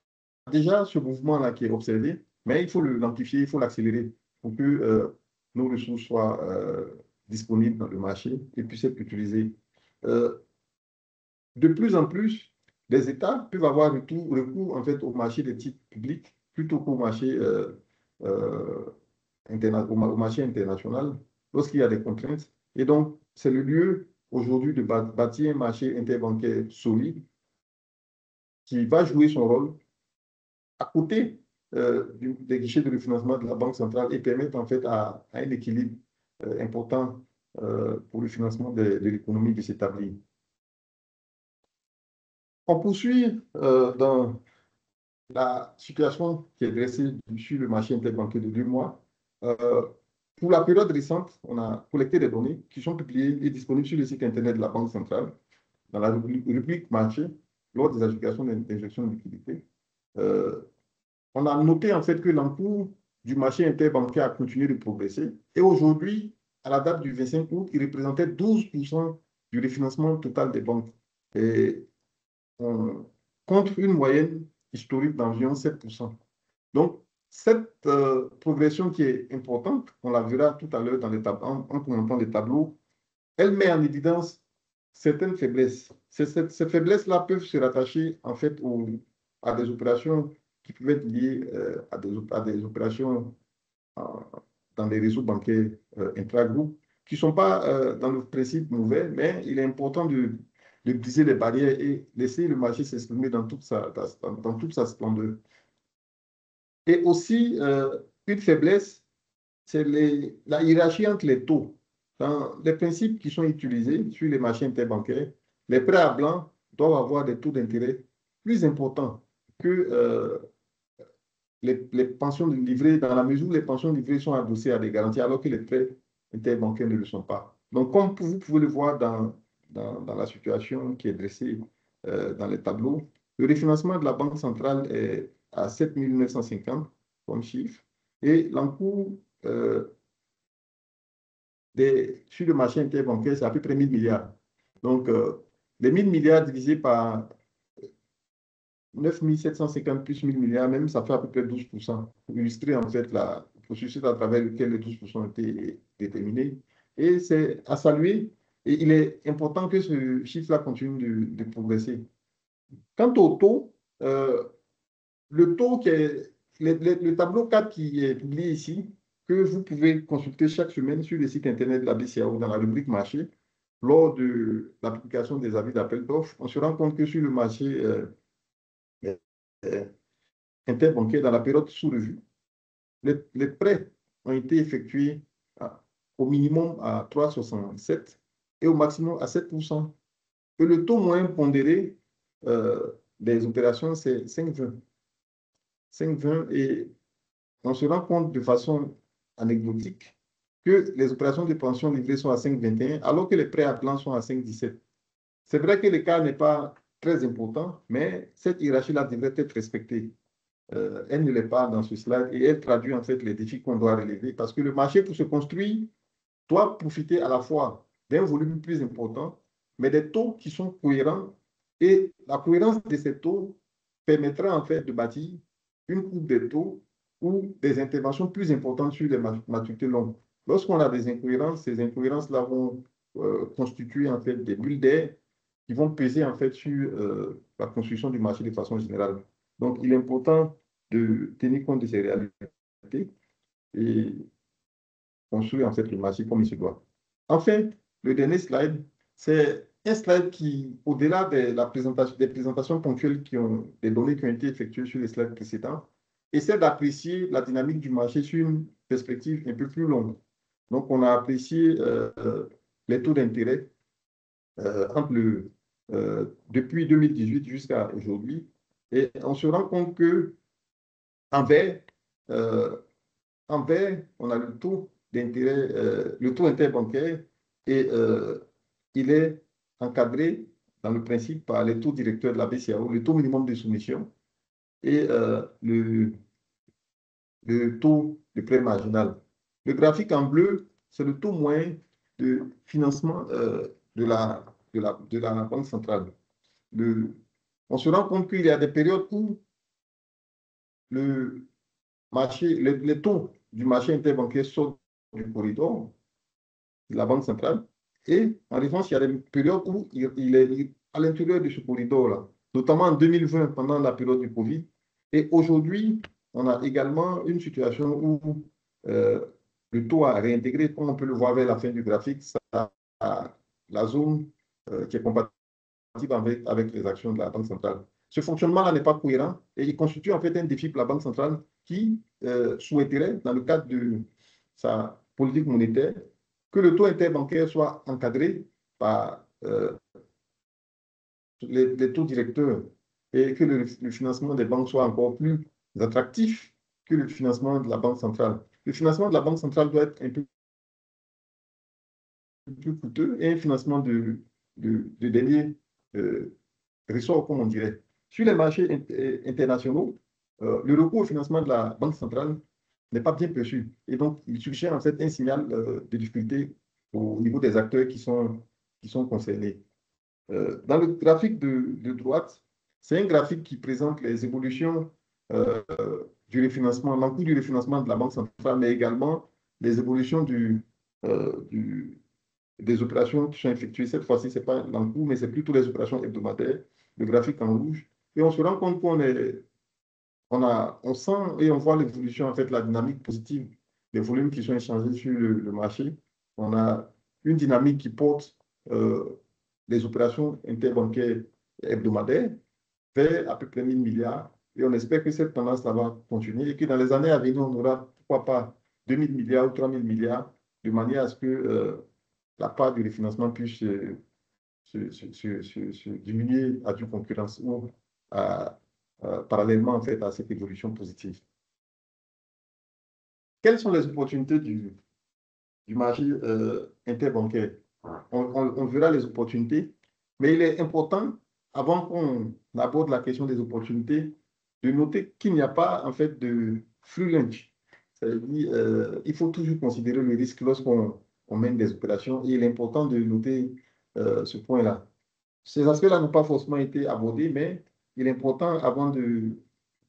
déjà ce mouvement-là qui est observé, mais il faut l'amplifier, il faut l'accélérer pour que nos ressources soient disponibles dans le marché et puissent être utilisées. De plus en plus, les États peuvent avoir recours en fait, au marché des titres publics plutôt qu'au marché, au marché international lorsqu'il y a des contraintes. Et donc, c'est le lieu aujourd'hui de bâtir un marché interbancaire solide qui va jouer son rôle à côté des guichets de refinancement de la Banque centrale et permettre en fait à un équilibre important pour le financement de l'économie de s'établir. On poursuit dans la situation qui est dressée sur le marché interbancaire de 2 mois. Pour la période récente, on a collecté des données qui sont publiées et disponibles sur le site Internet de la Banque centrale, dans la rubrique marché, lors des applications d'injection de liquidité. On a noté en fait que l'encours du marché interbancaire a continué de progresser. Et aujourd'hui, à la date du 25 août, il représentait 12% du refinancement total des banques. Et contre une moyenne historique d'environ 7%. Donc, cette progression qui est importante, on la verra tout à l'heure en commentant les tableaux, elle met en évidence certaines faiblesses. Ces faiblesses-là peuvent se rattacher en fait à des opérations qui peuvent être liées à des opérations dans les réseaux bancaires intra-groupes, qui ne sont pas dans le principe mauvais, mais il est important de briser les barrières et laisser le marché s'exprimer dans toute sa splendeur. Et aussi, une faiblesse, c'est la hiérarchie entre les taux. Dans les principes qui sont utilisés sur les marchés interbancaires, les prêts à blanc doivent avoir des taux d'intérêt plus importants que les pensions livrées, dans la mesure où les pensions livrées sont adossées à des garanties, alors que les prêts interbancaires ne le sont pas. Donc, comme vous pouvez le voir dans la situation qui est dressée dans les tableaux, le refinancement de la Banque centrale est à 7 950 comme chiffre, et l'encours sur le marché interbancaire, c'est à peu près 1000 milliards. Donc, les 1000 milliards divisés par 9 750 plus 1000 milliards, même, ça fait à peu près 12%, pour illustrer en fait le processus à travers lequel les 12% ont été déterminés. Et c'est à saluer, et il est important que ce chiffre-là continue de progresser. Quant au taux, le taux qui est, le tableau 4 qui est publié ici, que vous pouvez consulter chaque semaine sur le site internet de la BCEAO dans la rubrique marché, lors de l'application des avis d'appel d'offres, on se rend compte que sur le marché interbancaire, dans la période sous revue, les prêts ont été effectués au minimum à 3,67 et au maximum à 7%. Et le taux moyen pondéré des opérations, c'est 5,20. 5,20 et on se rend compte de façon anecdotique que les opérations de pension livrées sont à 5,21 alors que les prêts à blanc sont à 5,17. C'est vrai que l'écart n'est pas très important, mais cette hiérarchie-là devrait être respectée. Elle ne l'est pas dans ce slide et elle traduit en fait les défis qu'on doit relever parce que le marché, pour se construire, doit profiter à la fois d'un volume plus important, mais des taux qui sont cohérents et la cohérence de ces taux permettra en fait de bâtir une courbe des taux ou des interventions plus importantes sur les maturités longues. Lorsqu'on a des incohérences, ces incohérences-là vont constituer en fait des bulles d'air qui vont peser en fait sur la construction du marché de façon générale. Donc, il est important de tenir compte de ces réalités et construire en fait le marché comme il se doit. Enfin, le dernier slide, c'est un slide qui, au-delà des présentations ponctuelles des données qui ont été effectuées sur les slides précédents, essaie d'apprécier la dynamique du marché sur une perspective un peu plus longue. Donc, on a apprécié les taux d'intérêt depuis 2018 jusqu'à aujourd'hui. Et on se rend compte que en vert, on a le taux d'intérêt, le taux interbancaire, et il est encadré dans le principe par les taux directeurs de la BCEAO, le taux minimum de soumission et le taux de prêt marginal. Le graphique en bleu, c'est le taux moyen de financement de la Banque centrale. On se rend compte qu'il y a des périodes où le marché, les taux du marché interbancaire sortent du corridor de la Banque centrale. Et en revanche, il y a des périodes où il est à l'intérieur de ce corridor-là, notamment en 2020, pendant la période du Covid. Et aujourd'hui, on a également une situation où le taux a réintégré, comme on peut le voir vers la fin du graphique, la zone qui est compatible avec les actions de la Banque centrale. Ce fonctionnement-là n'est pas cohérent et il constitue en fait un défi pour la Banque centrale qui souhaiterait, dans le cadre de sa politique monétaire, que le taux interbancaire soit encadré par les taux directeurs et que le financement des banques soit encore plus attractif que le financement de la Banque centrale. Le financement de la Banque centrale doit être un peu plus coûteux et un financement de dernier ressort, comme on dirait. Sur les marchés internationaux, le recours au financement de la Banque centrale n'est pas bien perçu. Et donc, il suggère en fait un signal de difficulté au niveau des acteurs qui sont concernés. Dans le graphique de droite, c'est un graphique qui présente les évolutions du refinancement, l'encours du refinancement de la Banque centrale, mais également les évolutions des opérations qui sont effectuées. Cette fois-ci, ce n'est pas l'encours, mais c'est plutôt les opérations hebdomadaires, le graphique en rouge. Et on se rend compte on sent et on voit l'évolution, en fait, la dynamique positive des volumes qui sont échangés sur le marché. On a une dynamique qui porte les opérations interbancaires hebdomadaires vers à peu près 1000 milliards. Et on espère que cette tendance-là va continuer et que dans les années à venir, on aura, pourquoi pas, 2000 milliards ou 3000 milliards, de manière à ce que la part du refinancement puisse se diminuer à due concurrence ou parallèlement en fait, à cette évolution positive. Quelles sont les opportunités du marché interbancaire? On verra les opportunités, mais il est important, avant qu'on aborde la question des opportunités, de noter qu'il n'y a pas en fait de free lunch. C'est-à-dire, il faut toujours considérer le risque lorsqu'on mène des opérations et il est important de noter ce point-là. Ces aspects-là n'ont pas forcément été abordés, mais il est important, avant de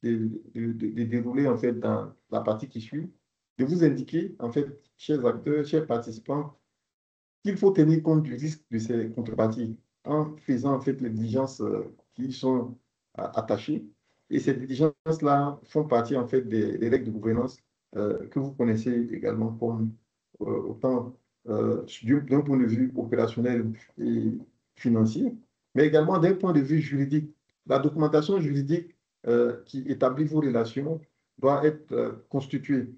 dérouler en fait dans la partie qui suit, de vous indiquer, en fait, chers acteurs, chers participants, qu'il faut tenir compte du risque de ces contreparties en faisant en fait les diligences qui y sont attachées. Et ces diligences-là font partie en fait des règles de gouvernance que vous connaissez également comme autant d'un point de vue opérationnel et financier, mais également d'un point de vue juridique. La documentation juridique qui établit vos relations doit être constituée.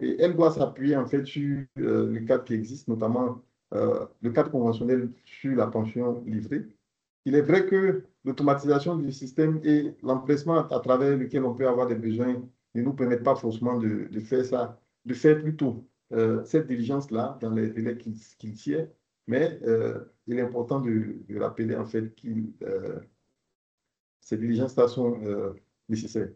Et elle doit s'appuyer en fait sur le cadre qui existe, notamment le cadre conventionnel sur la pension livrée. Il est vrai que l'automatisation du système et l'empressement à travers lequel on peut avoir des besoins ne nous permettent pas forcément de faire ça, de faire plutôt cette diligence-là dans les délais qu'il tient, mais il est important de rappeler en fait que ces diligences-là sont nécessaires.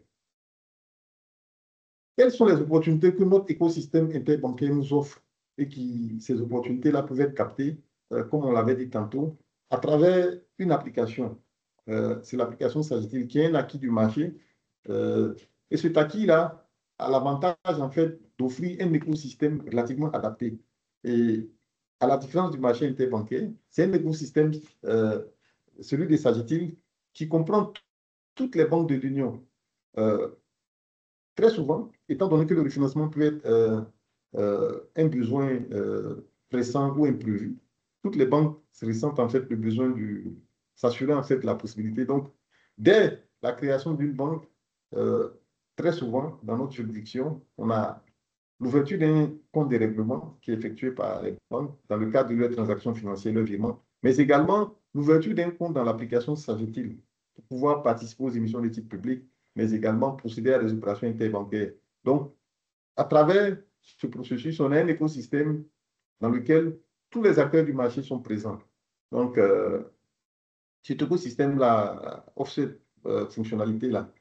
Quelles sont les opportunités que notre écosystème interbancaire nous offre et qui, ces opportunités-là peuvent être captées, comme on l'avait dit tantôt, à travers une application. C'est l'application Sagitil qui est un acquis du marché. Et cet acquis-là a l'avantage, en fait, d'offrir un écosystème relativement adapté. Et à la différence du marché interbancaire, c'est un écosystème, celui des Sagitil, qui comprend toutes les banques de l'Union. Très souvent, étant donné que le refinancement peut être un besoin pressant ou imprévu, toutes les banques se ressentent en fait le besoin de s'assurer en fait la possibilité. Donc, dès la création d'une banque, très souvent, dans notre juridiction, on a l'ouverture d'un compte de règlement qui est effectué par les banques dans le cadre de leurs transactions financières, leur virement, mais également l'ouverture d'un compte dans l'application Sagitil pour pouvoir participer aux émissions de type public, mais également procéder à des opérations interbancaires. Donc, à travers ce processus, on a un écosystème dans lequel tous les acteurs du marché sont présents. Donc, cet écosystème-là offre cette fonctionnalité-là.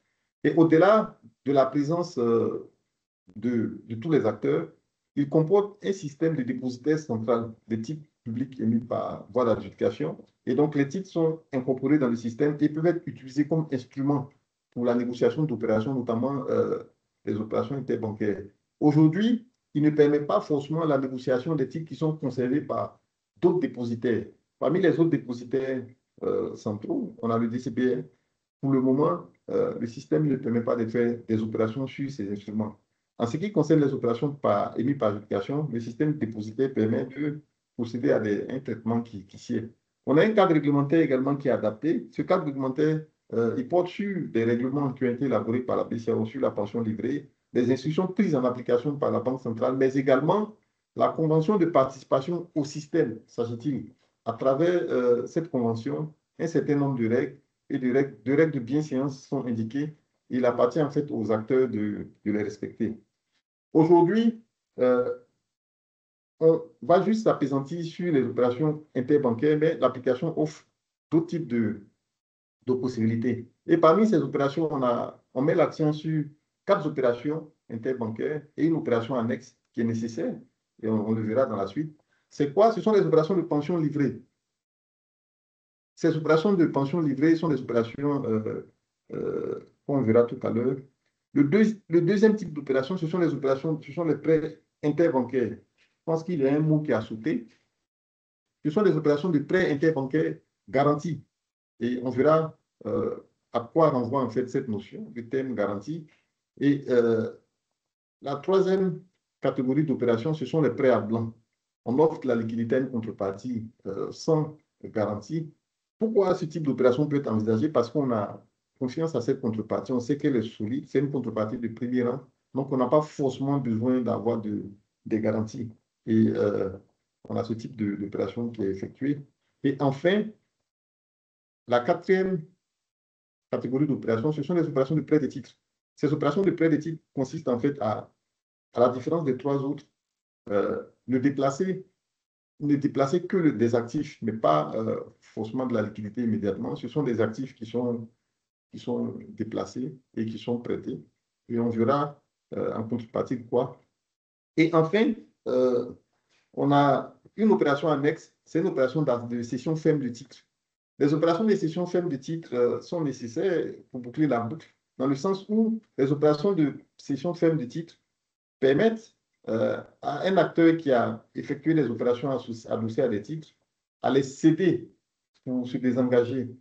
Et au-delà de la présence de tous les acteurs, il comporte un système de dépositaire central de type public émis par voie d'adjudication. Et donc, les titres sont incorporés dans le système et peuvent être utilisés comme instrument pour la négociation d'opérations, notamment les opérations interbancaires. Aujourd'hui, il ne permet pas forcément la négociation des titres qui sont conservés par d'autres dépositaires. Parmi les autres dépositaires centraux, on a le DCBR. Pour le moment, le système ne permet pas de faire des opérations sur ces instruments. En ce qui concerne les opérations émises par adjudication, le système dépositaire permet de procéder à un traitement qui sied. On a un cadre réglementaire également qui est adapté. Ce cadre réglementaire, il porte sur des règlements qui ont été élaborés par la BCAO sur la pension livrée, des instructions prises en application par la Banque centrale, mais également la convention de participation au système, s'agit-il, à travers cette convention, un certain nombre de règles et de règles de bienséance sont indiquées. Il appartient en fait aux acteurs de les respecter. Aujourd'hui, on va juste s'appesantir sur les opérations interbancaires, mais l'application offre d'autres types de possibilités. Et parmi ces opérations, on met l'accent sur 4 opérations interbancaires et une opération annexe qui est nécessaire, et on le verra dans la suite. C'est quoi? Ce sont les opérations de pension livrée. Ces opérations de pension livrée sont des opérations qu'on verra tout à l'heure. Le deuxième type d'opération, ce sont les opérations, ce sont les prêts interbancaires. Je pense qu'il y a un mot qui a sauté. Ce sont des opérations de prêts interbancaires garantis. Et on verra à quoi renvoie en fait cette notion, le terme garantie. Et la troisième catégorie d'opérations, ce sont les prêts à blanc. on offre la liquidité à une contrepartie sans garantie. Pourquoi ce type d'opération peut être envisagé? Parce qu'on a confiance à cette contrepartie, on sait qu'elle est solide, c'est une contrepartie de premier rang, donc on n'a pas forcément besoin d'avoir des garanties. Et on a ce type d'opération qui est effectuée. Et enfin, la quatrième catégorie d'opérations, ce sont les opérations de prêt de titres. Ces opérations de prêt de titres consistent en fait à la différence des trois autres, ne déplacer que des actifs, mais pas forcément de la liquidité immédiatement. Ce sont des actifs qui sont déplacés et qui sont prêtés. Et on verra en contrepartie de quoi. Et enfin, on a une opération annexe, c'est une opération de cession ferme de titre. Les opérations de cession ferme de titre sont nécessaires pour boucler la boucle, dans le sens où les opérations de cession ferme de titre permettent à un acteur qui a effectué des opérations adossées à des titres à les céder pour se désengager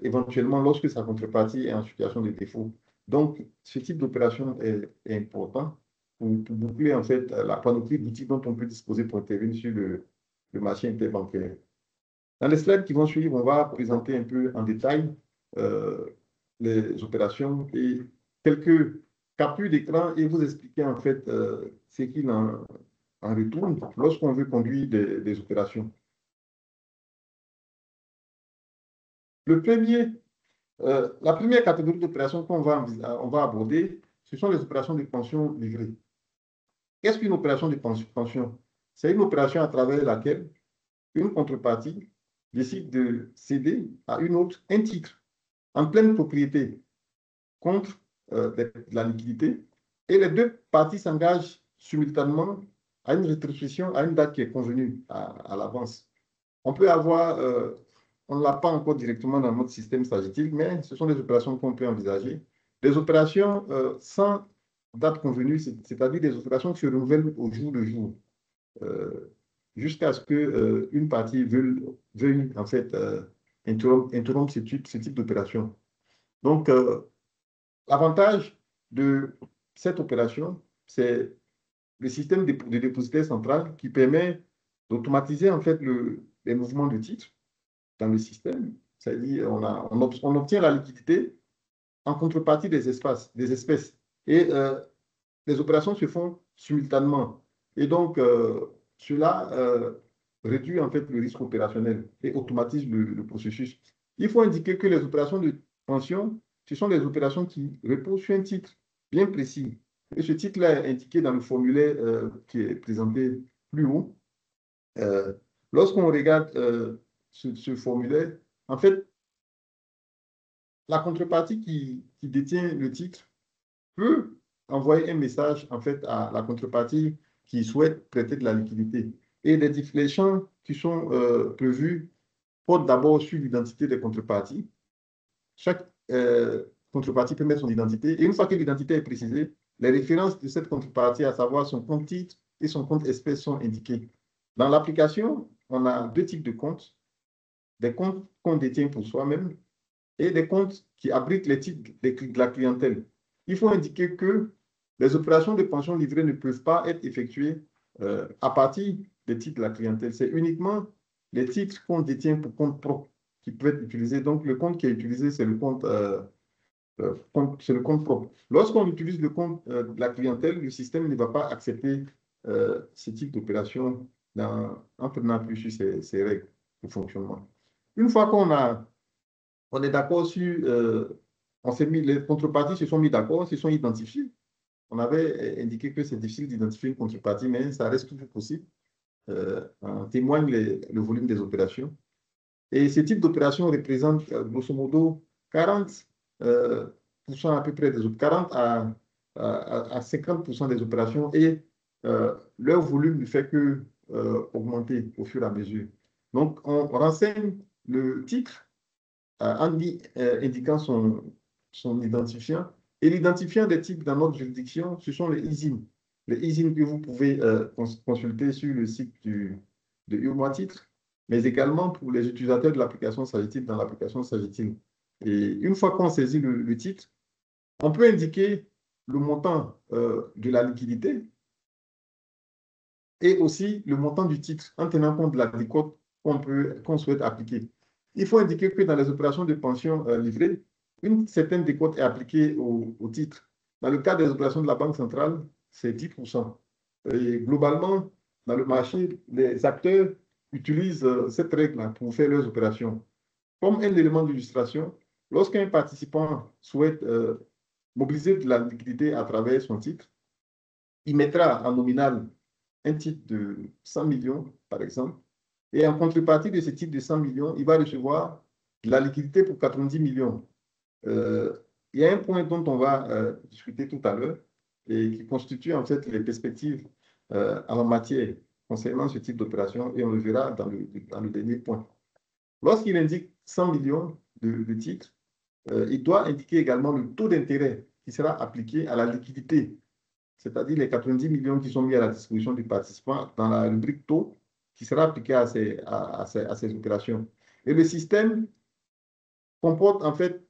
éventuellement lorsque sa contrepartie est en situation de défaut. Donc, ce type d'opération est important pour boucler en fait la panoplie d'outils dont on peut disposer pour intervenir sur le marché interbancaire. Dans les slides qui vont suivre, on va présenter un peu en détail les opérations et quelques captures d'écran et vous expliquer en fait ce qu'il en retourne lorsqu'on veut conduire des opérations. La première catégorie d'opérations qu'on va aborder, ce sont les opérations de pension livrée. Qu'est-ce qu'une opération de pension? C'est une opération à travers laquelle une contrepartie décide de céder à une autre un titre en pleine propriété contre de la liquidité et les deux parties s'engagent simultanément à une rétrocession à une date qui est convenue à l'avance. On peut avoir, on ne l'a pas encore directement dans notre système statistique, mais ce sont des opérations qu'on peut envisager. Des opérations sans date convenue, c'est-à-dire des opérations qui se renouvellent au jour le jour, jusqu'à ce qu'une partie veuille en fait interrompre ce type d'opération. Donc, l'avantage de cette opération, c'est le système de dépositaire central qui permet d'automatiser en fait les mouvements de titres dans le système. C'est-à-dire on obtient la liquidité en contrepartie des espèces. Et les opérations se font simultanément. Et donc, cela réduit en fait le risque opérationnel et automatise le processus. Il faut indiquer que les opérations de pension, ce sont des opérations qui reposent sur un titre bien précis. Et ce titre-là est indiqué dans le formulaire qui est présenté plus haut. Lorsqu'on regarde ce formulaire, en fait, la contrepartie qui détient le titre peut envoyer un message en fait à la contrepartie qui souhaite prêter de la liquidité. Et les champs qui sont prévus portent d'abord sur l'identité des contreparties. Chaque contrepartie peut mettre son identité. Et une fois que l'identité est précisée, les références de cette contrepartie, à savoir son compte titre et son compte espèce, sont indiquées. Dans l'application, on a deux types de comptes. Des comptes qu'on détient pour soi-même et des comptes qui abritent les titres de la clientèle. Il faut indiquer que les opérations de pension livrée ne peuvent pas être effectuées à partir des titres de la clientèle. C'est uniquement les titres qu'on détient pour compte propre qui peuvent être utilisés. Donc, le compte qui est utilisé, c'est le compte propre. Lorsqu'on utilise le compte de la clientèle, le système ne va pas accepter ce type d'opération en prenant plus sur ces règles de fonctionnement. Une fois on est d'accord sur, les contreparties se sont mis d'accord, se sont identifiés. On avait indiqué que c'est difficile d'identifier une contrepartie, mais ça reste toujours possible. En témoigne le volume des opérations. Et ce type d'opération représente grosso modo 40% à peu près 40 à 50% des opérations et leur volume ne fait que augmenter au fur et à mesure. Donc, on renseigne le titre en indiquant son identifiant. Et l'identifiant des types dans notre juridiction, ce sont les ISIN. Les ISIN que vous pouvez consulter sur le site de URMA Titre, mais également pour les utilisateurs de l'application Sagetitre dans l'application Sagetitre. Et une fois qu'on saisit le titre, on peut indiquer le montant de la liquidité et aussi le montant du titre en tenant compte de la décote qu'on souhaite appliquer. Il faut indiquer que dans les opérations de pension livrées, une certaine décote est appliquée au titre. Dans le cas des opérations de la Banque centrale, c'est 10%. Et globalement, dans le marché, les acteurs utilisent cette règle pour faire leurs opérations. Comme un élément d'illustration, lorsqu'un participant souhaite mobiliser de la liquidité à travers son titre, il mettra en nominal un titre de 100 millions, par exemple, et en contrepartie de ce titre de 100 millions, il va recevoir de la liquidité pour 90 millions. Il y a un point dont on va discuter tout à l'heure et qui constitue en fait les perspectives en la matière concernant ce type d'opération, et on le verra dans le dernier point. Lorsqu'il indique 100 millions de titres, il doit indiquer également le taux d'intérêt qui sera appliqué à la liquidité, c'est-à-dire les 90 millions qui sont mis à la disposition du participant dans la rubrique taux qui sera appliquée à ces opérations. Et le système comporte en fait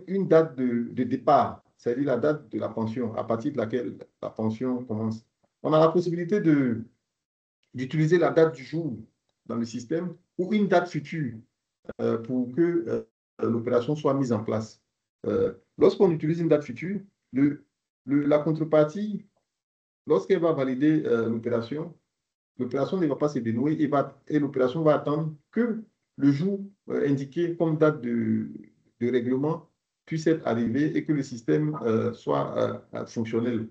une date de départ, c'est-à-dire la date de la pension, à partir de laquelle la pension commence. On a la possibilité d'utiliser la date du jour dans le système ou une date future pour que l'opération soit mise en place. Lorsqu'on utilise une date future, la contrepartie, lorsqu'elle va valider l'opération ne va pas se dénouer et l'opération va attendre que le jour indiqué comme date de règlement puisse être arrivé et que le système soit fonctionnel.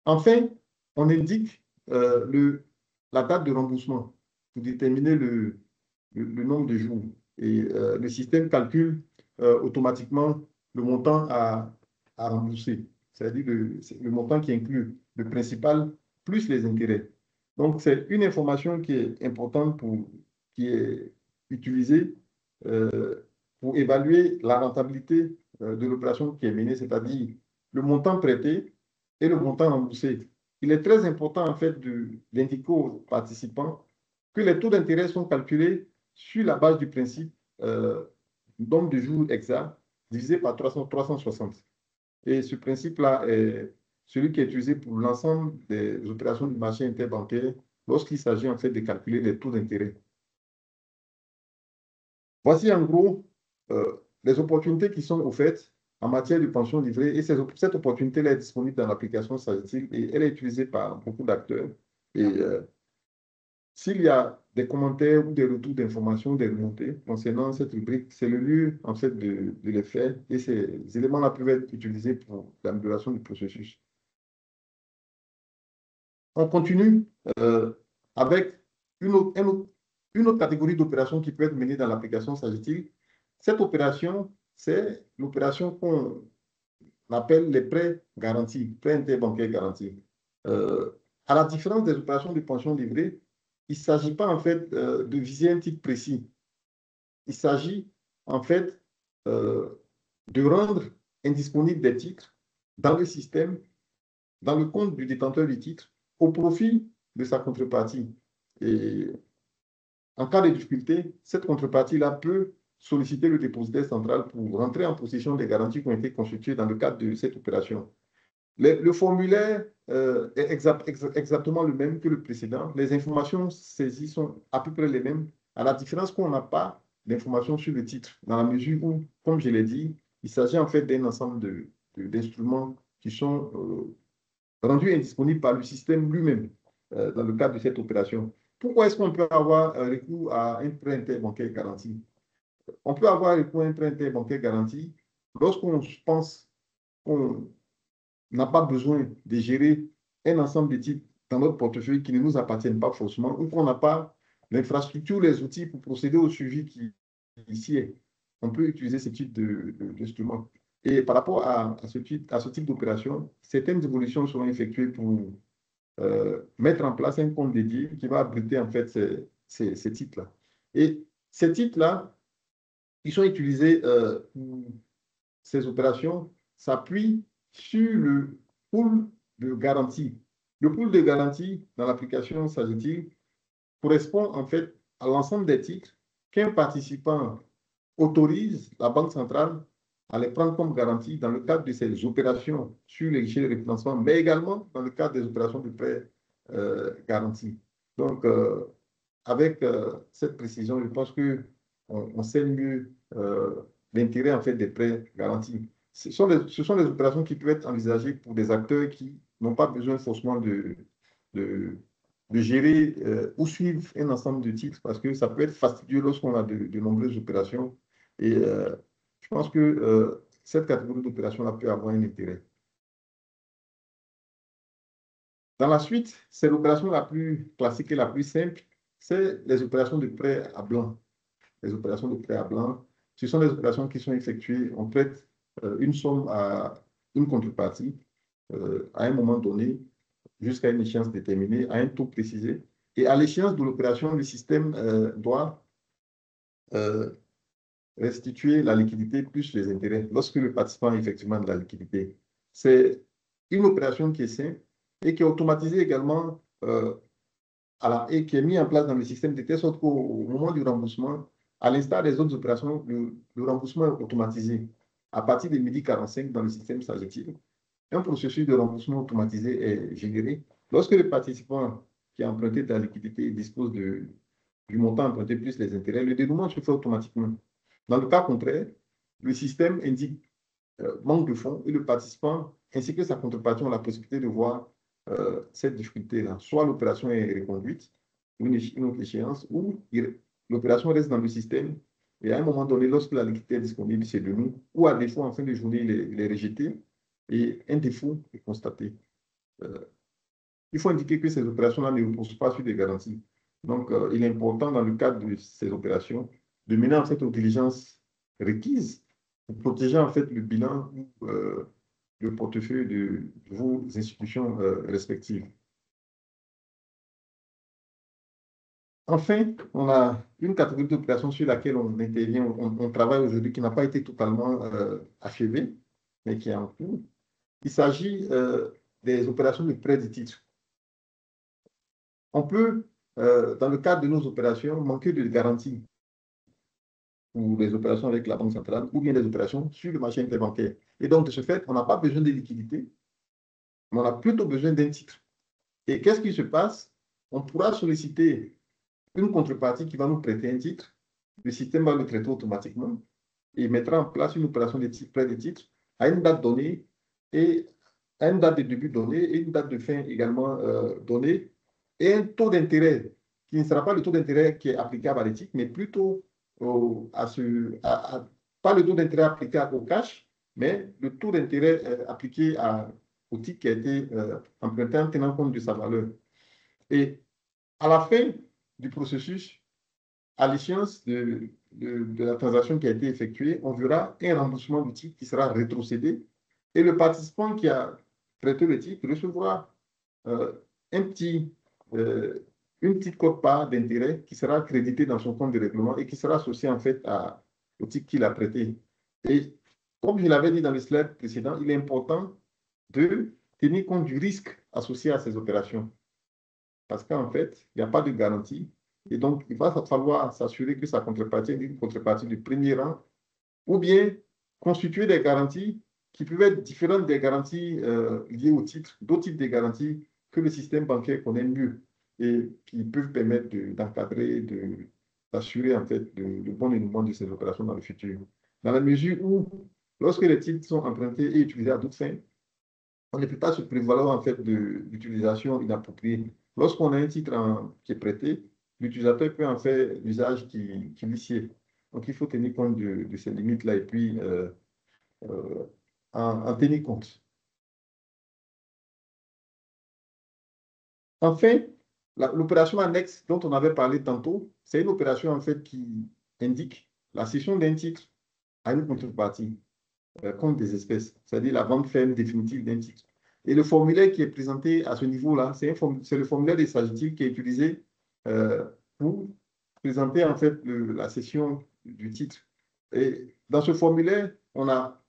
Enfin, on indique la date de remboursement pour déterminer le nombre de jours. Et le système calcule automatiquement le montant à rembourser, c'est-à-dire le montant qui inclut le principal plus les intérêts. Donc, c'est une information qui est importante qui est utilisée pour évaluer la rentabilité de l'opération qui est menée, c'est-à-dire le montant prêté et le montant remboursé. Il est très important, en fait, d'indiquer aux participants que les taux d'intérêt sont calculés sur la base du principe nombre de jours exact divisé par 360. Et ce principe-là est celui qui est utilisé pour l'ensemble des opérations du marché interbancaire lorsqu'il s'agit en fait de calculer les taux d'intérêt. Voici en gros les opportunités qui sont offertes en matière de pension livrée, et cette opportunité est disponible dans l'application Sagicil et elle est utilisée par beaucoup d'acteurs. Et s'il y a des commentaires ou des retours d'informations, des remontées concernant cette rubrique, c'est le lieu en fait de les faire, et ces éléments-là peuvent être utilisés pour l'amélioration du processus. On continue avec une autre catégorie d'opérations qui peut être menée dans l'application Sagicil. Cette opération, c'est l'opération qu'on appelle les prêts garantis, prêts interbancaires garantis. À la différence des opérations de pension livrée, il ne s'agit pas en fait de viser un titre précis. Il s'agit en fait de rendre indisponibles des titres dans le système, dans le compte du détenteur du titre, au profit de sa contrepartie. Et en cas de difficulté, cette contrepartie-là peut solliciter le dépositaire central pour rentrer en possession des garanties qui ont été constituées dans le cadre de cette opération. Le formulaire est exactement le même que le précédent. Les informations saisies sont à peu près les mêmes, à la différence qu'on n'a pas d'informations sur le titre, dans la mesure où, comme je l'ai dit, il s'agit en fait d'un ensemble d'instruments qui sont rendus indisponibles par le système lui-même dans le cadre de cette opération. Pourquoi est-ce qu'on peut avoir recours à un prêt interbancaire garanti? On peut avoir recours à un prêt interbancaire garanti lorsqu'on pense qu'on n'a pas besoin de gérer un ensemble de titres dans notre portefeuille qui ne nous appartiennent pas forcément, ou qu'on n'a pas l'infrastructure, les outils pour procéder au suivi qui ici est. On peut utiliser ce type d'instrument. Et par rapport à ce type d'opération, certaines évolutions seront effectuées pour mettre en place un compte dédié qui va abriter en fait ces titres-là. Et ces titres-là, qui sont utilisés pour ces opérations, s'appuient sur le pool de garantie. Le pool de garantie dans l'application Sagicil correspond en fait à l'ensemble des titres qu'un participant autorise la Banque centrale à les prendre comme garantie dans le cadre de ces opérations sur les guichets de refinancement, mais également dans le cadre des opérations de prêt garantie. Donc, avec cette précision, je pense qu'on sait mieux l'intérêt en fait des prêts garantis. Ce sont des opérations qui peuvent être envisagées pour des acteurs qui n'ont pas besoin forcément de, de gérer ou suivre un ensemble de titres parce que ça peut être fastidieux lorsqu'on a de nombreuses opérations. Et je pense que cette catégorie d'opérations-là peut avoir un intérêt. Dans la suite, c'est l'opération la plus classique et la plus simple, c'est les opérations de prêt à blanc. Les opérations de prêt à blanc, ce sont des opérations qui sont effectuées, on prête une somme à une contrepartie à un moment donné, jusqu'à une échéance déterminée, à un taux précisé. Et à l'échéance de l'opération, le système doit euh, restituer la liquidité plus les intérêts lorsque le participant a effectivement de la liquidité. C'est une opération qui est simple et qui est automatisée également et qui est mise en place dans le système de telle sorte qu'au moment du remboursement, à l'instar des autres opérations, le remboursement est automatisé. À partir de 12h45 dans le système SAGETIL, un processus de remboursement automatisé est généré. Lorsque le participant qui a emprunté de la liquidité dispose du montant emprunté plus les intérêts, le dénouement se fait automatiquement. Dans le cas contraire, le système indique manque de fonds et le participant ainsi que sa contrepartie ont la possibilité de voir cette difficulté-là. Soit l'opération est reconduite, une autre échéance, ou l'opération reste dans le système et à un moment donné, lorsque la liquidité est disponible, c'est de nous, ou à défaut, en fin de journée, il est rejeté et un défaut est constaté. Il faut indiquer que ces opérations-là ne reposent pas sur des garanties. Donc, il est important, dans le cadre de ces opérations, de mener en fait aux diligences requises pour protéger en fait le bilan ou le portefeuille de vos institutions respectives. Enfin, on a une catégorie d'opérations sur laquelle on intervient, on travaille aujourd'hui, qui n'a pas été totalement achevée, mais qui est en cours. Il s'agit des opérations de prêt de titres. On peut, dans le cadre de nos opérations, manquer de garantie pour les opérations avec la Banque centrale ou bien des opérations sur le marché interbancaire. Et donc, de ce fait, on n'a pas besoin de liquidité, mais on a plutôt besoin d'un titre. Et qu'est-ce qui se passe? On pourra solliciter une contrepartie qui va nous prêter un titre. Le système va le traiter automatiquement et mettra en place une opération de prêt de titre à une date donnée et à une date de début donnée et une date de fin également donnée et un taux d'intérêt qui ne sera pas le taux d'intérêt qui est applicable à l'éthique, mais plutôt pas le taux d'intérêt applicable au cash, mais le taux d'intérêt appliqué au titre qui a été emprunté en tenant compte de sa valeur. Et à la fin du processus, à l'échéance de la transaction qui a été effectuée, on verra un remboursement du titre qui sera rétrocédé et le participant qui a prêté le titre recevra un petit une petite quote-part d'intérêt qui sera créditée dans son compte de règlement et qui sera associée en fait au titre qu'il a prêté. Et comme je l'avais dit dans le slide précédent, il est important de tenir compte du risque associé à ces opérations. Parce qu'en fait, il n'y a pas de garantie. Et donc, il va falloir s'assurer que sa contrepartie est une contrepartie de premier rang ou bien constituer des garanties qui peuvent être différentes des garanties liées au titre, d'autres types de garanties que le système bancaire connaît mieux et qui peuvent permettre d'encadrer, d'assurer en fait le bon dénouement de ces opérations dans le futur. Dans la mesure où, lorsque les titres sont empruntés et utilisés à d'autres fins, on ne peut pas se prévaloir en fait d'utilisation inappropriée. Lorsqu'on a un titre qui est prêté, l'utilisateur peut en faire l'usage qui lui sied. Donc, il faut tenir compte de ces limites-là et puis en tenir compte. Enfin, l'opération annexe dont on avait parlé tantôt, c'est une opération en fait qui indique la cession d'un titre à une contrepartie contre des espèces, c'est-à-dire la vente ferme définitive d'un titre. Et le formulaire qui est présenté à ce niveau-là, c'est le formulaire des SAGETIL qui est utilisé pour présenter en fait la cession du titre. Et dans ce formulaire, on a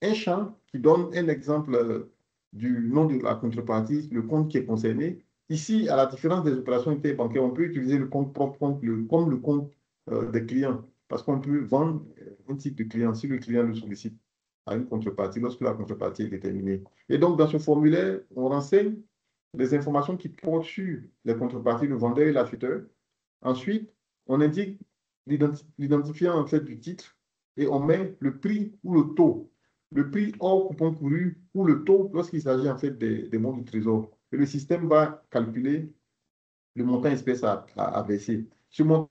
un champ qui donne un exemple du nom de la contrepartie, le compte qui est concerné. Ici, à la différence des opérations interbancaires, on peut utiliser le compte propre comme le compte des clients, parce qu'on peut vendre un type de client si le client le sollicite à une contrepartie lorsque la contrepartie est déterminée. Et donc, dans ce formulaire, on renseigne les informations qui portent sur les contreparties, le vendeur et l'acheteur. Ensuite, on indique l'identifiant en fait du titre et on met le prix ou le taux. Le prix hors coupon couru ou le taux lorsqu'il s'agit en fait des bons du trésor. Et le système va calculer le montant espèce à verser. Ce montant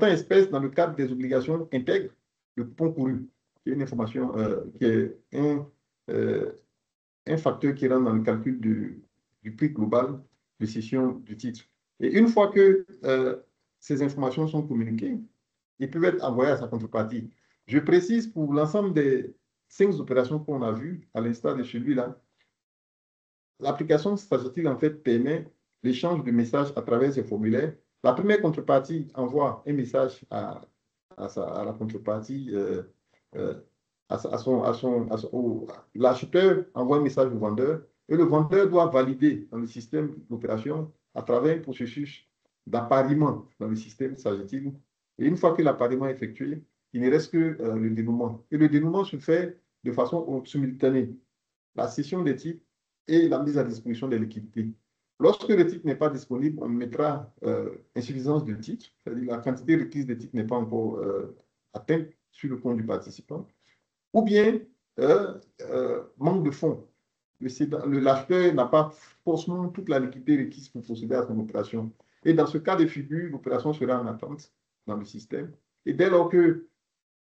espèce, dans le cadre des obligations, intègre le coupon couru, qui est une information, qui est un facteur qui rentre dans le calcul du prix global de cession du titre. Et une fois que ces informations sont communiquées, ils peuvent être envoyés à sa contrepartie. Je précise pour l'ensemble des 5 opérations qu'on a vues, à l'instar de celui-là, l'application Stagetil en fait permet l'échange de messages à travers ces formulaires. La première contrepartie envoie un message à la contrepartie, l'acheteur envoie un message au vendeur et le vendeur doit valider dans le système d'opération à travers un processus d'appariement dans le système Stagetil. Et une fois que l'appariement est effectué, il ne reste que le dénouement. Et le dénouement se fait de façon simultanée. La cession des titres et la mise à disposition de liquidités. Lorsque le titre n'est pas disponible, on mettra insuffisance de titre, c'est-à-dire la quantité requise de titres n'est pas encore atteinte sur le compte du participant, ou bien manque de fonds. L'acheteur n'a pas forcément toute la liquidité requise pour procéder à son opération. Et dans ce cas de figure, l'opération sera en attente dans le système. Et dès lors que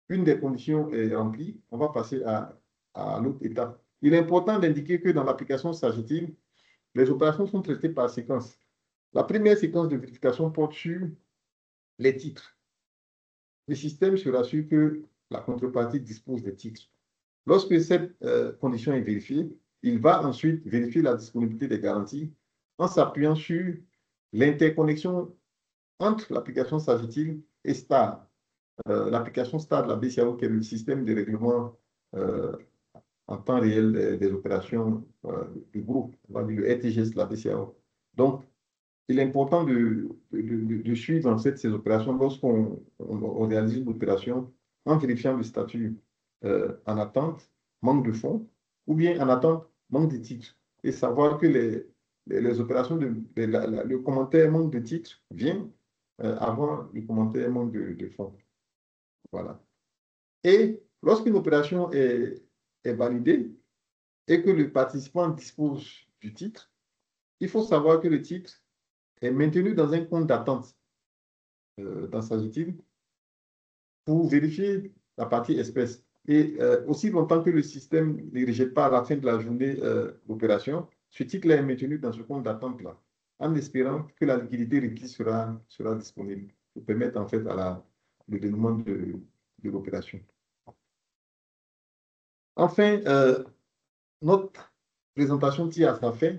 une des conditions est remplie, on va passer à l'autre étape. Il est important d'indiquer que dans l'application Stagetil, les opérations sont traitées par séquence. La première séquence de vérification porte sur les titres. Le système se rassure que la contrepartie dispose des titres. Lorsque cette condition est vérifiée, il va ensuite vérifier la disponibilité des garanties en s'appuyant sur l'interconnexion entre l'application Stagetil et STAR. L'application STAR de la BCAO, qui est le système de règlement en temps réel des opérations du groupe, on va dire le RTGS de la BCAO. Donc, il est important de suivre en fait ces opérations lorsqu'on réalise une opération en vérifiant le statut en attente, manque de fonds, ou bien en attente, manque de titres. Et savoir que les opérations, le commentaire manque de titres vient avant le commentaire manque de fonds. Voilà. Et lorsqu'une opération est validée et que le participant dispose du titre, il faut savoir que le titre est maintenu dans un compte d'attente dans Stagetil pour vérifier la partie espèce. Et aussi longtemps que le système ne rejette pas à la fin de la journée l'opération, ce titre-là est maintenu dans ce compte d'attente-là, en espérant que la liquidité requise sera disponible pour permettre en fait le dénouement de l'opération. Enfin, notre présentation tire à sa fin,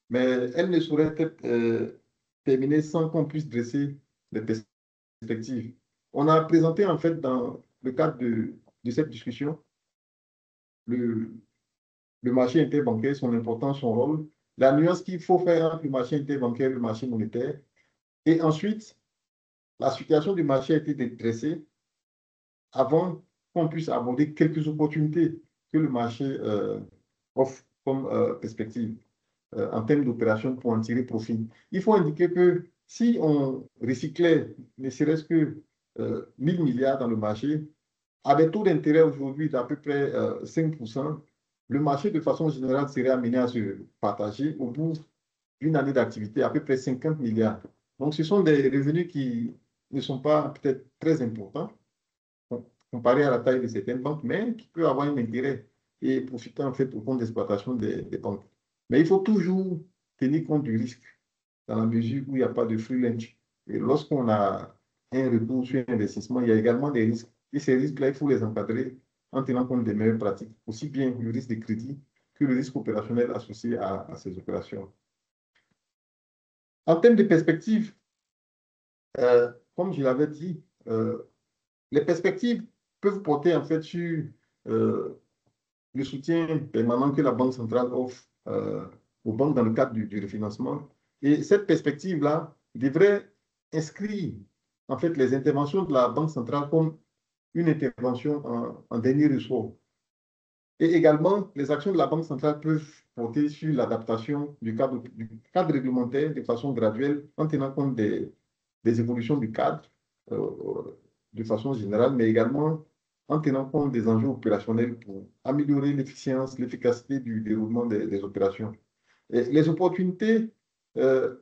mais elle ne saurait être terminée sans qu'on puisse dresser des perspectives. On a présenté en fait dans le cadre de cette discussion le marché interbancaire, son importance, son rôle, la nuance qu'il faut faire entre le marché interbancaire et le marché monétaire. Et ensuite, la situation du marché a été dressée avant qu'on puisse aborder quelques opportunités que le marché offre comme perspective en termes d'opérations pour en tirer profit. Il faut indiquer que si on recyclait ne serait-ce que 1000 milliards dans le marché, à des taux d'intérêt aujourd'hui d'à peu près 5%, le marché de façon générale serait amené à se partager au bout d'une année d'activité à peu près 50 milliards. Donc ce sont des revenus qui ne sont pas peut-être très importants comparé à la taille de certaines banques, mais qui peut avoir un intérêt et profiter en fait au compte d'exploitation des banques. Mais il faut toujours tenir compte du risque dans la mesure où il n'y a pas de free lunch. Et lorsqu'on a un retour sur investissement, il y a également des risques. Et ces risques-là, il faut les encadrer en tenant compte des meilleures pratiques, aussi bien le risque de crédit que le risque opérationnel associé à ces opérations. En termes de perspectives, comme je l'avais dit, les perspectives peuvent porter en fait sur le soutien permanent que la Banque centrale offre aux banques dans le cadre du refinancement. Et cette perspective-là devrait inscrire en fait les interventions de la Banque centrale comme une intervention en dernier ressort. Et également, les actions de la Banque centrale peuvent porter sur l'adaptation du cadre réglementaire de façon graduelle en tenant compte des évolutions du cadre de façon générale, mais également en tenant compte des enjeux opérationnels pour améliorer l'efficience, l'efficacité du déroulement des opérations. Et les opportunités euh,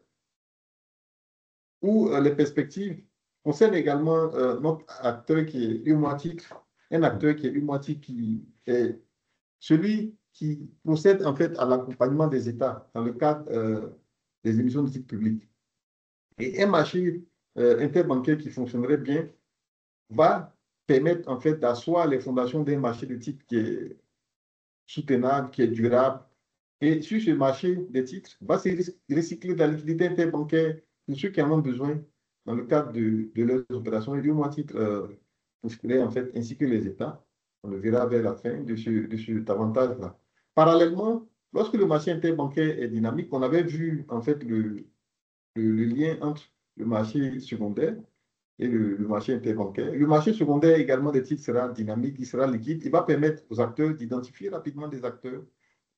ou les perspectives concernent également notre acteur qui est Humatic, un acteur qui est Humatic qui est celui qui procède en fait à l'accompagnement des États dans le cadre des émissions de titres publics. Et un marché interbancaire qui fonctionnerait bien va permettre en fait d'asseoir les fondations d'un marché de titres qui est soutenable, qui est durable. Et sur ce marché des titres, va se recycler de la liquidité interbancaire pour ceux qui en ont besoin dans le cadre de leurs opérations. Et du moins titre en fait, ainsi que les États. On le verra vers la fin de cet avantage-là. Parallèlement, lorsque le marché interbancaire est dynamique, on avait vu en fait le lien entre le marché secondaire et le marché interbancaire. Le marché secondaire également des titres sera dynamique, il sera liquide. Il va permettre aux acteurs d'identifier rapidement des acteurs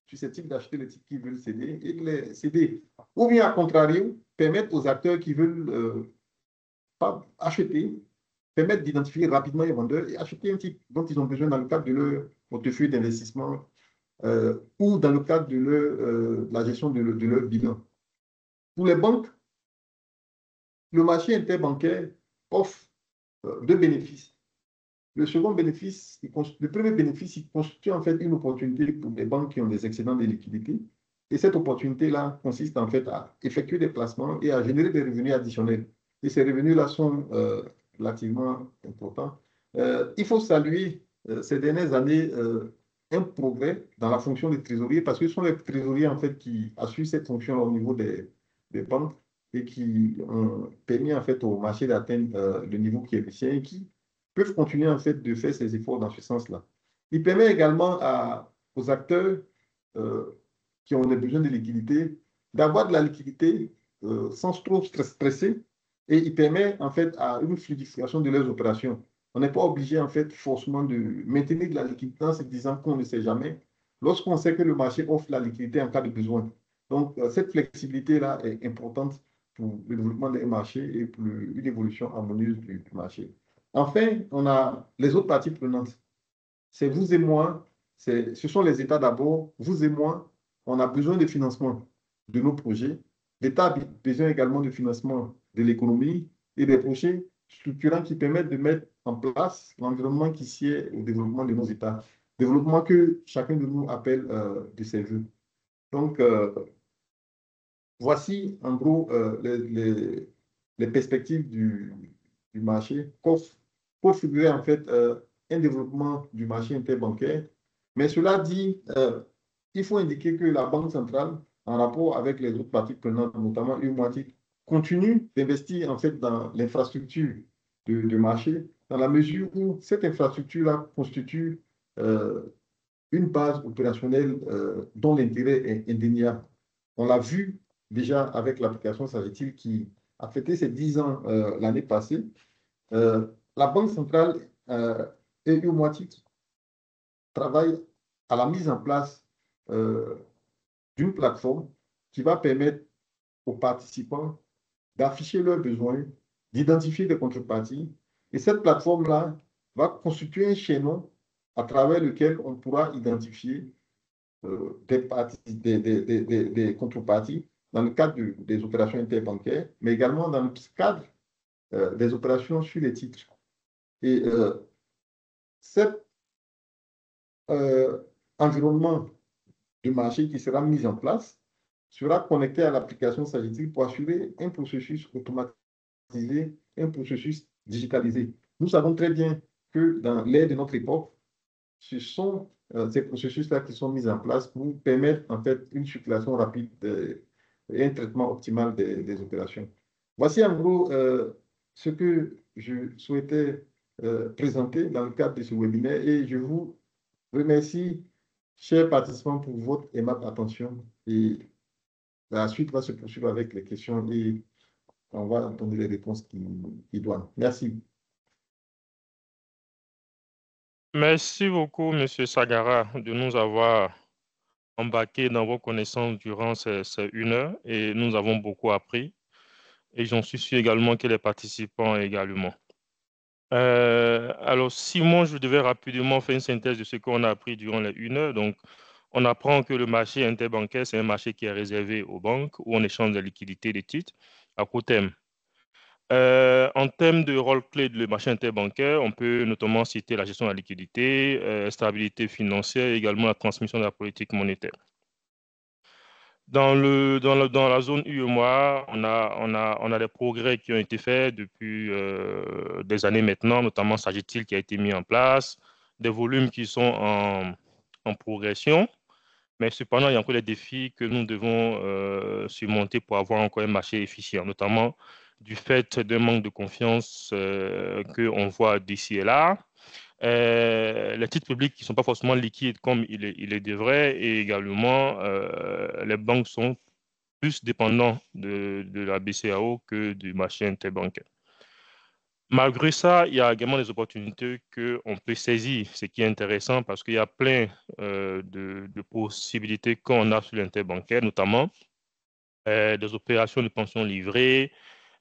susceptibles d'acheter les titres qu'ils veulent céder et de les céder. Ou bien, à contrario, permettre aux acteurs qui veulent pas acheter, permettre d'identifier rapidement les vendeurs et acheter un titre dont ils ont besoin dans le cadre de leur portefeuille d'investissement ou dans le cadre de la gestion de leur bilan. Pour les banques, le marché interbancaire offre deux bénéfices. Le second bénéfice, le premier bénéfice, il constitue en fait une opportunité pour les banques qui ont des excédents de liquidité. Et cette opportunité-là consiste en fait à effectuer des placements et à générer des revenus additionnels. Et ces revenus-là sont relativement importants. Il faut saluer ces dernières années un progrès dans la fonction des trésoriers parce que ce sont les trésoriers en fait qui assurent cette fonction au niveau des banques et qui ont permis en fait au marché d'atteindre le niveau qui est le sien et qui peuvent continuer en fait de faire ces efforts dans ce sens-là. Il permet également aux acteurs euh, qui ont des besoins de liquidité d'avoir de la liquidité sans trop stresser et il permet en fait à une fluidification de leurs opérations. On n'est pas obligé en fait forcément de maintenir de la liquidité en se disant qu'on ne sait jamais lorsqu'on sait que le marché offre la liquidité en cas de besoin. Donc cette flexibilité-là est importante pour le développement des marchés et pour une évolution harmonieuse du marché. Enfin, on a les autres parties prenantes. C'est vous et moi, ce sont les États d'abord, vous et moi, on a besoin de financement de nos projets. L'État a besoin également de financement de l'économie et des projets structurants qui permettent de mettre en place l'environnement qui sied au développement de nos États. Développement que chacun de nous appelle de ses voeux. Donc, voici en gros les perspectives du marché qu'offre figurer en fait un développement du marché interbancaire. Mais cela dit, il faut indiquer que la Banque centrale, en rapport avec les autres parties prenantes, notamment UMATIC, continue d'investir en fait dans l'infrastructure de marché, dans la mesure où cette infrastructure-là constitue une base opérationnelle dont l'intérêt est indéniable. On l'a vu déjà avec l'application Sagil qui a fêté ses 10 ans l'année passée. La Banque centrale et Umoatic travaillent à la mise en place d'une plateforme qui va permettre aux participants d'afficher leurs besoins, d'identifier des contreparties. Et cette plateforme-là va constituer un chaînon à travers lequel on pourra identifier des contreparties dans le cadre des opérations interbancaires, mais également dans le cadre des opérations sur les titres. Et cet environnement de marché qui sera mis en place sera connecté à l'application Sagil pour assurer un processus automatisé, un processus digitalisé. Nous savons très bien que dans l'ère de notre époque, ce sont ces processus-là qui sont mis en place pour permettre en fait une circulation rapide et un traitement optimal des opérations. Voici en gros ce que je souhaitais présenter dans le cadre de ce webinaire et je vous remercie, chers participants, pour votre aimable attention et la suite va se poursuivre avec les questions et on va donner les réponses qui doivent. Merci. Merci beaucoup, M. Sagara, de nous avoir embarqués dans vos connaissances durant ces 1 heure et nous avons beaucoup appris. Et j'en suis sûr également que les participants également. Alors, Simon, je devais rapidement faire une synthèse de ce qu'on a appris durant les 1 heure. Donc, on apprend que le marché interbancaire, c'est un marché qui est réservé aux banques où on échange des liquidités, des titres à court terme. En termes de rôle clé du marché interbancaire, on peut notamment citer la gestion de la liquidité, stabilité financière et également la transmission de la politique monétaire. Dans la zone UEMOA, on a des progrès qui ont été faits depuis des années maintenant, notamment Sagitil qui a été mis en place, des volumes qui sont en progression, mais cependant, il y a encore des défis que nous devons surmonter pour avoir encore un marché efficient, notamment du fait d'un manque de confiance qu'on voit d'ici et là. Les titres publics qui ne sont pas forcément liquides comme il les devraient, et également les banques sont plus dépendants de la BCAO que du marché interbancaire. Malgré ça, il y a également des opportunités qu'on peut saisir, ce qui est intéressant parce qu'il y a plein de possibilités qu'on a sur l'interbancaire, notamment des opérations de pension livrées,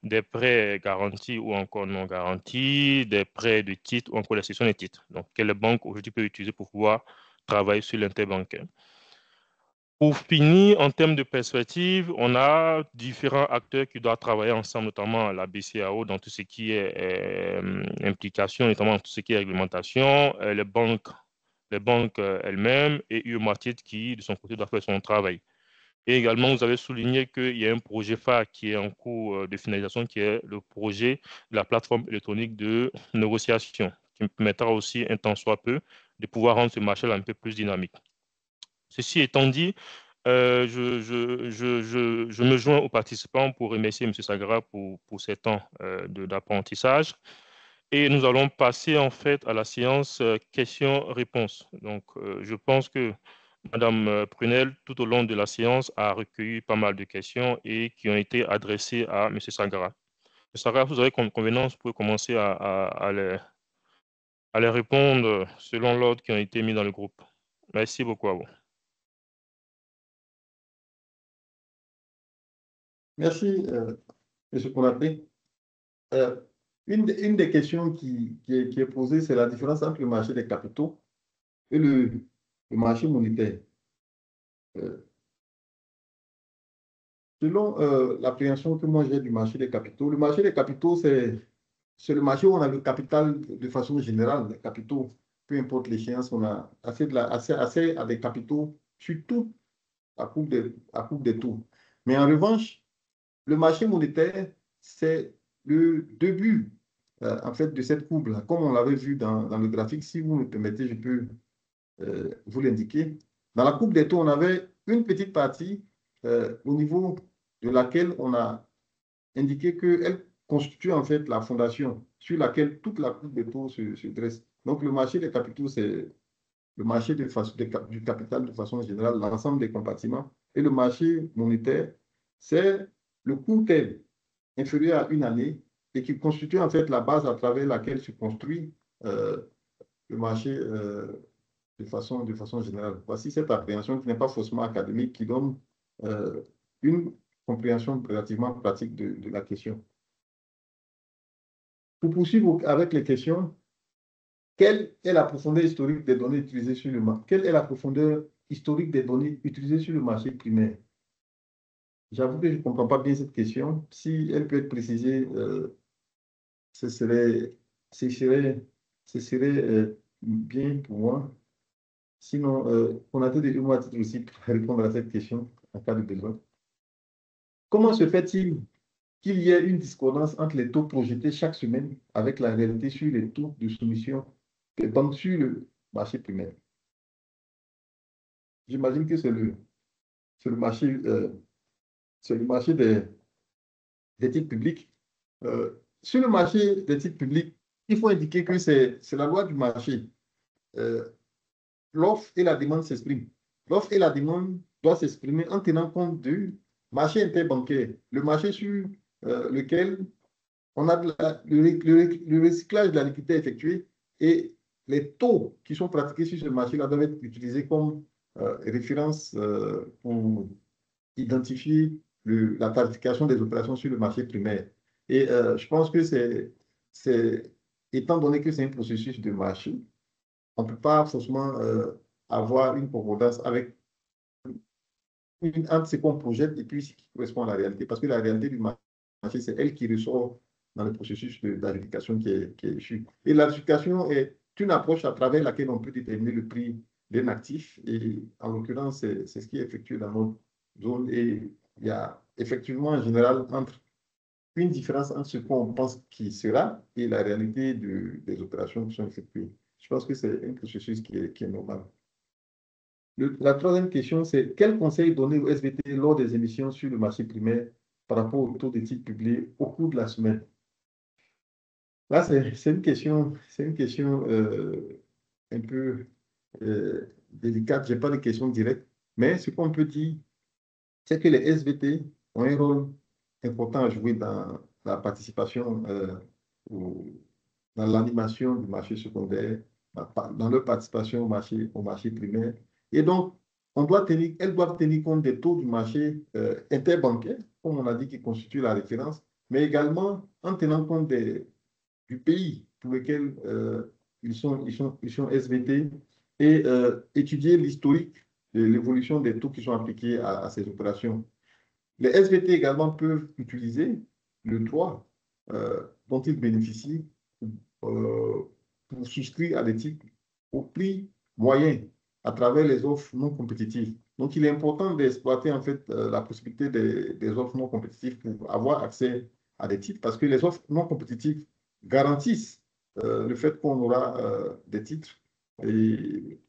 des prêts garantis ou encore non garantis, des prêts de titres ou encore la cession des titres. Donc, quelle banque aujourd'hui peut utiliser pour pouvoir travailler sur l'interbancaire. Pour finir, en termes de perspective, on a différents acteurs qui doivent travailler ensemble, notamment la BCAO dans tout ce qui est implication, notamment dans tout ce qui est réglementation, les banques elles-mêmes et UEMOA-TIT qui, de son côté, doit faire son travail. Et également, vous avez souligné qu'il y a un projet phare qui est en cours de finalisation, qui est le projet de la plateforme électronique de négociation, qui permettra aussi, un temps soit peu, de pouvoir rendre ce marché un peu plus dynamique. Ceci étant dit, je me joins aux participants pour remercier M. Sagara pour ces temps d'apprentissage. Et nous allons passer en fait à la séance questions-réponses. Donc, je pense que Mme Prunel, tout au long de la séance, a recueilli pas mal de questions et qui ont été adressées à M. Sagara. M. Sagara, vous avez convenance, vous pouvez commencer à les répondre selon l'ordre qui a été mis dans le groupe. Merci beaucoup à vous. Merci, M. Konaté. Une des questions qui est posée, c'est la différence entre le marché des capitaux et le marché monétaire. Selon l'appréhension que moi j'ai du marché des capitaux, le marché des capitaux, c'est le marché où on a le capital de façon générale, les capitaux, peu importe l'échéance, on a assez à des capitaux sur tout à coupe de tout. Mais en revanche, le marché monétaire, c'est le début en fait de cette courbe-là. Comme on l'avait vu dans le graphique, si vous me permettez, je peux vous l'indiquer. Dans la courbe des taux, on avait une petite partie au niveau de laquelle on a indiqué qu'elle constitue en fait la fondation sur laquelle toute la courbe des taux se dresse. Donc le marché des capitaux, c'est le marché du capital de façon générale, l'ensemble des compartiments. Et le marché monétaire, c'est le court terme inférieur à une année et qui constitue en fait la base à travers laquelle se construit le marché de façon générale. Voici cette appréhension qui n'est pas forcément académique, qui donne une compréhension relativement pratique de la question. Pour poursuivre avec les questions, quelle est la profondeur historique des données utilisées sur le marché? Quelle est la profondeur historique des données utilisées sur le marché primaire? J'avoue que je ne comprends pas bien cette question. Si elle peut être précisée, ce serait bien pour moi. Sinon, on a tout de moi titre aussi pour répondre à cette question en cas de besoin. Comment se fait-il qu'il y ait une discordance entre les taux projetés chaque semaine avec la réalité sur les taux de soumission des banques sur le marché primaire? J'imagine que c'est le marché, des titres publics. Sur le marché des titres publics, il faut indiquer que c'est la loi du marché. L'offre et la demande s'expriment. L'offre et la demande doivent s'exprimer en tenant compte du marché interbancaire, le marché sur lequel on a le recyclage de la liquidité effectué et les taux qui sont pratiqués sur ce marché-là doivent être utilisés comme référence pour identifier la tarification des opérations sur le marché primaire. Et je pense que étant donné que c'est un processus de marché, on ne peut pas forcément avoir une concordance avec entre ce qu'on projette et puis ce qui correspond à la réalité. Parce que la réalité du marché, c'est elle qui ressort dans le processus d'adjudication qui est issu. Et l'adjudication est une approche à travers laquelle on peut déterminer le prix d'un actif. Et en l'occurrence, c'est ce qui est effectué dans notre zone. Et il y a effectivement, en général, une différence entre ce qu'on pense qui sera et la réalité des opérations qui sont effectuées. Je pense que c'est un processus qui est normal. La troisième question, c'est quel conseil donner au SVT lors des émissions sur le marché primaire par rapport au taux de titres publiés au cours de la semaine? Là, c'est une question un peu délicate. Je n'ai pas de question directe, mais ce qu'on peut dire, c'est que les SVT ont un rôle important à jouer dans la participation, dans l'animation du marché secondaire, dans leur participation au marché primaire. Et donc, elles doivent tenir compte des taux du marché interbancaire, comme on a dit, qui constitue la référence, mais également en tenant compte du pays pour lequel ils sont SVT et étudier l'historique de l'évolution des taux qui sont appliqués à ces opérations. Les SVT également peuvent utiliser le droit dont ils bénéficient pour souscrire à des titres au prix moyen à travers les offres non compétitives. Donc, il est important d'exploiter en fait la possibilité des offres non compétitives pour avoir accès à des titres parce que les offres non compétitives garantissent le fait qu'on aura des titres et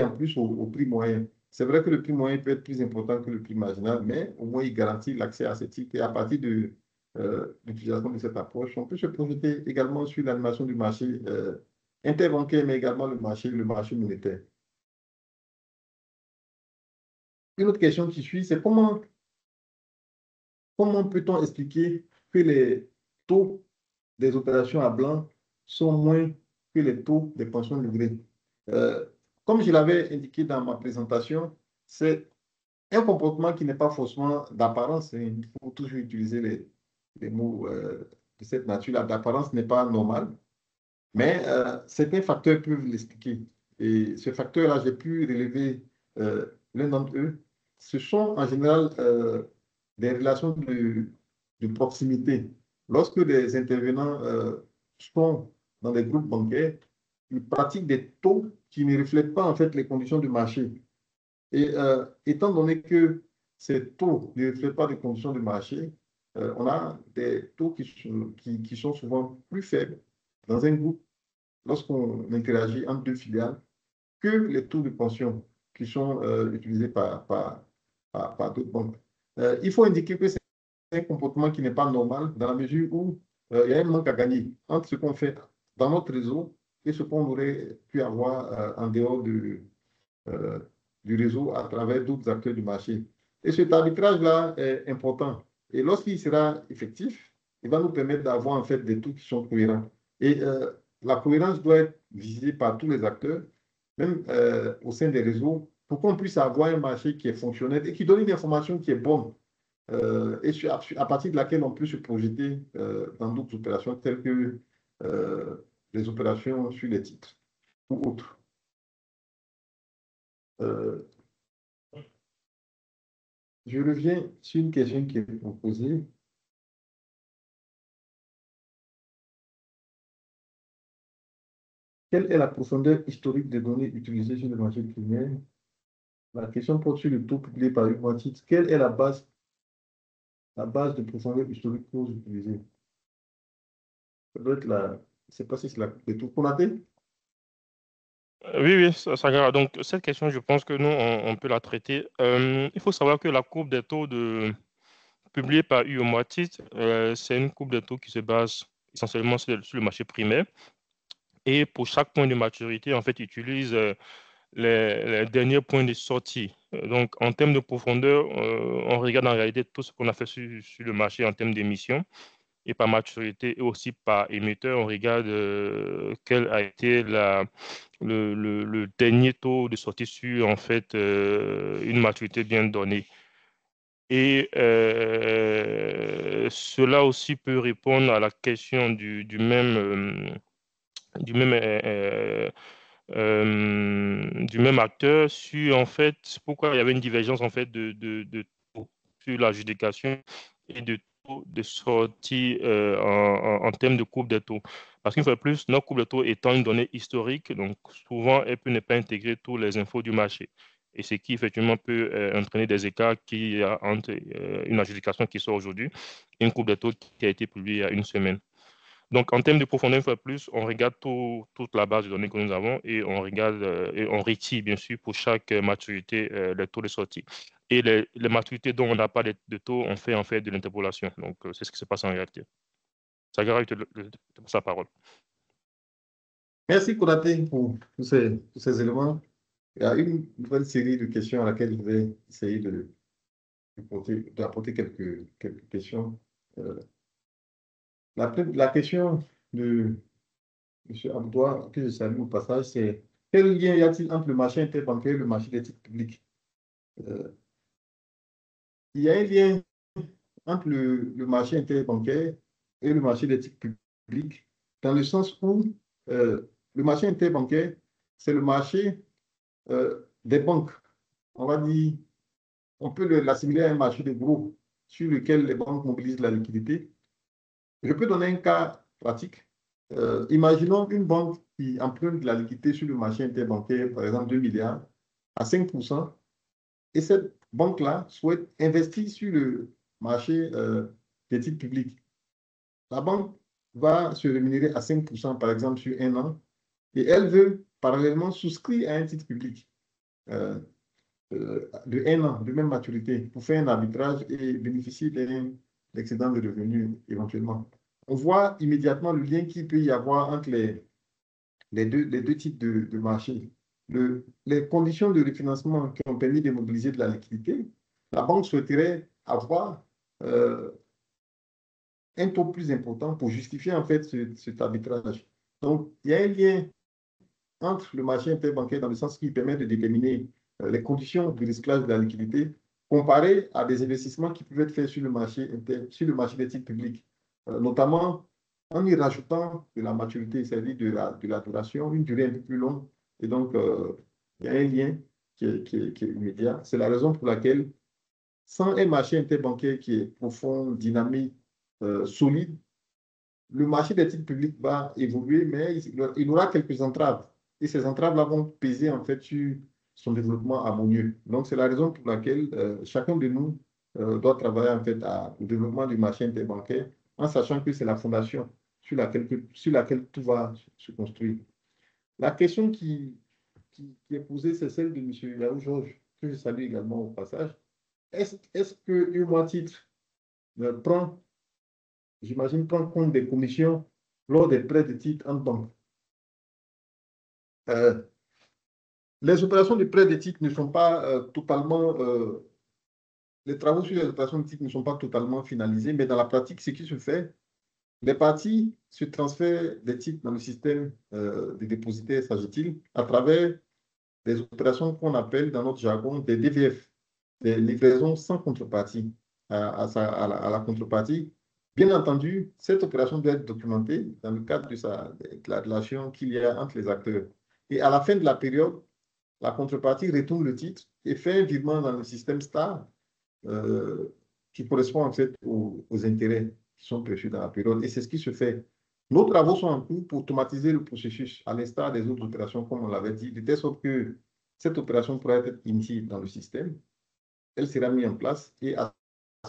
en plus au prix moyen. C'est vrai que le prix moyen peut être plus important que le prix marginal, mais au moins il garantit l'accès à ces titres et à partir de l'utilisation de cette approche, on peut se projeter également sur l'animation du marché interbancaire, mais également le marché monétaire. Une autre question qui suit, c'est comment peut-on expliquer que les taux des opérations à blanc sont moins que les taux des pensions livrées? Comme je l'avais indiqué dans ma présentation, c'est un comportement qui n'est pas forcément d'apparence. Il faut toujours utiliser les mots de cette nature. L'apparence n'est pas normale, mais certains facteurs peuvent l'expliquer. Et ce facteur-là, j'ai pu relever l'un d'entre eux. Ce sont en général des relations de proximité. Lorsque des intervenants sont dans des groupes bancaires, ils pratiquent des taux qui ne reflètent pas en fait les conditions du marché. Et étant donné que ces taux ne reflètent pas les conditions du marché, on a des taux qui sont souvent plus faibles dans un groupe lorsqu'on interagit entre deux filiales que les taux de pension qui sont utilisés par d'autres banques. Il faut indiquer que c'est un comportement qui n'est pas normal dans la mesure où il y a un manque à gagner entre ce qu'on fait dans notre réseau et ce qu'on aurait pu avoir en dehors du réseau à travers d'autres acteurs du marché. Et cet arbitrage-là est important. Et lorsqu'il sera effectif, il va nous permettre d'avoir en fait des taux qui sont cohérents. Et la cohérence doit être visée par tous les acteurs, même au sein des réseaux, pour qu'on puisse avoir un marché qui est fonctionnel et qui donne une information qui est bonne et à partir de laquelle on peut se projeter dans d'autres opérations telles que les opérations sur les titres ou autres. Je reviens sur une question qui est proposée. Quelle est la profondeur historique des données utilisées sur le marché primaire? La question porte sur le taux publié par une titre. Quelle est la base de profondeur historique que vous utilisez? Ça doit être je ne sais pas si c'est le taux qu'on a fait. Oui, Sagara. Donc, cette question, je pense que nous, on peut la traiter. Il faut savoir que la courbe des taux publiée par UOMATIS, c'est une courbe des taux qui se base essentiellement sur le marché primaire. Et pour chaque point de maturité, en fait, il utilise les derniers points de sortie. Donc, en termes de profondeur, on regarde en réalité tout ce qu'on a fait sur le marché en termes d'émissions. et par maturité et aussi par émetteur, on regarde quel a été le dernier taux de sortie sur en fait une maturité bien donnée. Et cela aussi peut répondre à la question du même du même acteur sur en fait pourquoi il y avait une divergence en fait de taux sur l'adjudication et de taux de sortie en termes de courbe des taux. Parce qu'une fois de plus, notre courbe de taux étant une donnée historique, donc souvent elle peut ne pas intégrer tous les infos du marché. Et ce qui effectivement peut entraîner des écarts qui entre une adjudication qui sort aujourd'hui et une courbe de taux qui a été publiée il y a une semaine. Donc, en termes de profondeur, une fois de plus, on regarde toute la base de données que nous avons et on regarde et on retire, bien sûr, pour chaque maturité, les taux de sortie. Et les maturités dont on n'a pas de taux, on fait en fait de l'interpolation. Donc, c'est ce qui se passe en réalité. Sagara, je te passe la parole. Merci, Konaté, pour tous ces éléments. Il y a une nouvelle série de questions à laquelle je vais essayer d'apporter quelques questions. La question de M. Abdoua, que je salue au passage, c'est quel lien y a-t-il entre le marché interbancaire et le marché des titres publics? Il y a un lien entre le marché interbancaire et le marché des titres publics, dans le sens où le marché interbancaire, c'est le marché des banques. On va dire, on peut l'assimiler à un marché de gros sur lequel les banques mobilisent la liquidité. Je peux donner un cas pratique. Imaginons une banque qui emprunte de la liquidité sur le marché interbancaire, par exemple 2 milliards, à 5%, et cette banque-là souhaite investir sur le marché des titres publics. La banque va se rémunérer à 5%, par exemple, sur un an, et elle veut parallèlement souscrire à un titre public de un an, de même maturité, pour faire un arbitrage et bénéficier d'un excédent de revenus éventuellement. On voit immédiatement le lien qu'il peut y avoir entre les deux types de marchés. Les conditions de refinancement qui ont permis de mobiliser de la liquidité, la banque souhaiterait avoir un taux plus important pour justifier en fait cet arbitrage. Donc, il y a un lien entre le marché interbancaire dans le sens qui permet de déterminer les conditions de recyclage de la liquidité comparé à des investissements qui peuvent être faits sur le marché des titres publics, notamment en y rajoutant de la maturité, c'est-à-dire de la duration, une durée un peu plus longue. Et donc, il y a un lien qui est immédiat. C'est la raison pour laquelle, sans un marché interbancaire qui est profond, dynamique, solide, le marché des titres publics va évoluer, mais il aura quelques entraves. Et ces entraves-là vont peser en fait sur son développement harmonieux. Donc, c'est la raison pour laquelle chacun de nous doit travailler en fait au développement du marché interbancaire en sachant que c'est la fondation sur laquelle tout va se construire. La question qui est posée, c'est celle de M. Yahou Georges, que je salue également au passage. Est-ce que UMA Titre prend, j'imagine, prend compte des commissions lors des prêts de titres en banque? Les opérations de prêt de titres ne sont pas totalement, les travaux sur les opérations de titres ne sont pas totalement finalisés, mais dans la pratique, ce qui se fait, les parties se transfèrent des titres dans le système des dépositaires, s'agit-il, à travers des opérations qu'on appelle dans notre jargon des DVF, des livraisons sans contrepartie à la contrepartie. Bien entendu, cette opération doit être documentée dans le cadre de la relation qu'il y a entre les acteurs. Et à la fin de la période, la contrepartie retourne le titre et fait un virement dans le système STAR qui correspond en fait aux intérêts qui sont perçus dans la période. Et c'est ce qui se fait. Nos travaux sont en cours pour automatiser le processus, à l'instar des autres opérations, comme on l'avait dit, de telle sorte que cette opération pourra être initiée dans le système. Elle sera mise en place et à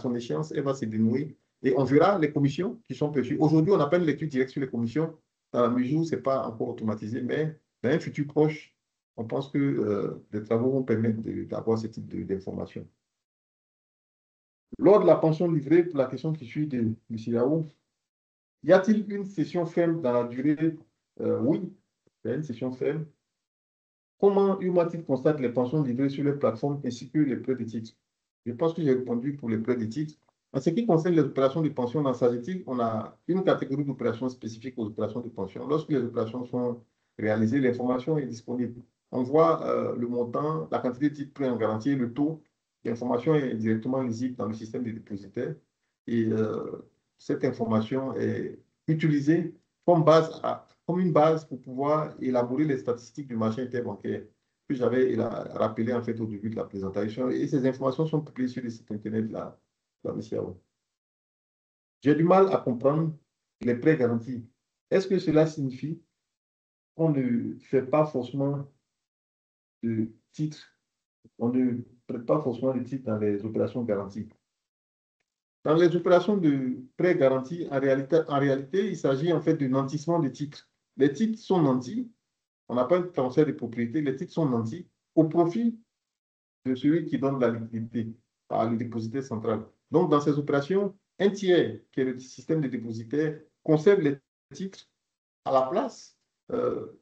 son échéance, elle va se dénouer. Et on verra les commissions qui sont perçues. Aujourd'hui, on appelle l'étude directe sur les commissions, dans la mesure où ce n'est pas encore automatisé, mais dans un futur proche, on pense que les travaux vont permettre d'avoir ce type d'informations. Lors de la pension livrée, pour la question qui suit de M. Yahou, y a-t-il une session ferme dans la durée? Oui, il y a une session ferme. Comment UMA-Titre constate les pensions livrées sur les plateformes ainsi que les prêts de titres? Je pense que j'ai répondu pour les prêts de titres. En ce qui concerne les opérations de pension dans SAGETIL, on a une catégorie d'opérations spécifiques aux opérations de pension. Lorsque les opérations sont réalisées, l'information est disponible. On voit le montant, la quantité de titres pris en garantie et le taux. L'information est directement lisible dans le système des dépositaires. Et cette information est utilisée comme comme une base pour pouvoir élaborer les statistiques du marché interbancaire que j'avais rappelé en fait au début de la présentation. Et ces informations sont publiées sur le site internet de la MCAO. J'ai du mal à comprendre les prêts garantis. Est-ce que cela signifie qu'on ne fait pas forcément de titres, on ne prête pas forcément de titres dans les opérations garanties? Dans les opérations de prêts garantis, en réalité, il s'agit en fait de nantissement de titres. Les titres sont nantis, on n'a pas de transfert de propriété, les titres sont nantis au profit de celui qui donne la liquidité par le dépositaire central. Donc, dans ces opérations, un tiers, qui est le système de dépositaire, conserve les titres à la place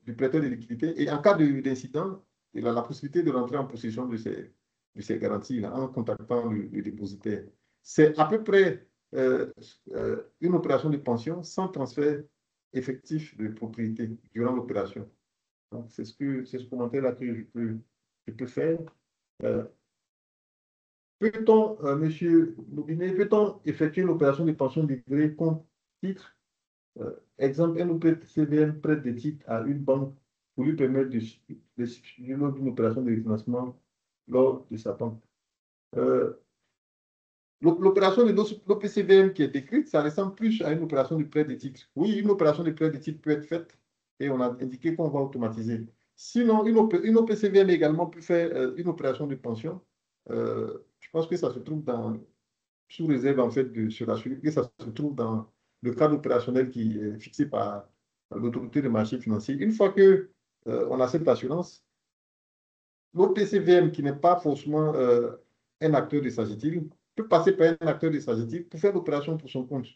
du prêteur de liquidité et en cas d'incident, il a la possibilité de rentrer en possession de ces garanties-là en contactant le dépositaire. C'est à peu près une opération de pension sans transfert effectif de propriété durant l'opération. Donc, c'est ce commentaire-là que je peux faire. Peut-on, Monsieur Loubinet, peut-on effectuer une opération de pension livrée contre titre? Exemple, un OPCVM prête des titres à une banque pour lui permettre de substituer lors d'une opération de financement lors de sa banque. L'opération de l'OPCVM qui est décrite, ça ressemble plus à une opération de prêt de titres. Oui, une opération de prêt de titres peut être faite et on a indiqué qu'on va automatiser. Sinon, une OPCVM également peut faire une opération de pension. Je pense que ça se trouve sous réserve en fait de se rassurer que ça se trouve dans le cadre opérationnel qui est fixé par l'autorité des marchés financiers. Une fois que on a cette assurance, l'OPCVM qui n'est pas forcément un acteur de SAGETIL peut passer par un acteur de SAGETIL pour faire l'opération pour son compte.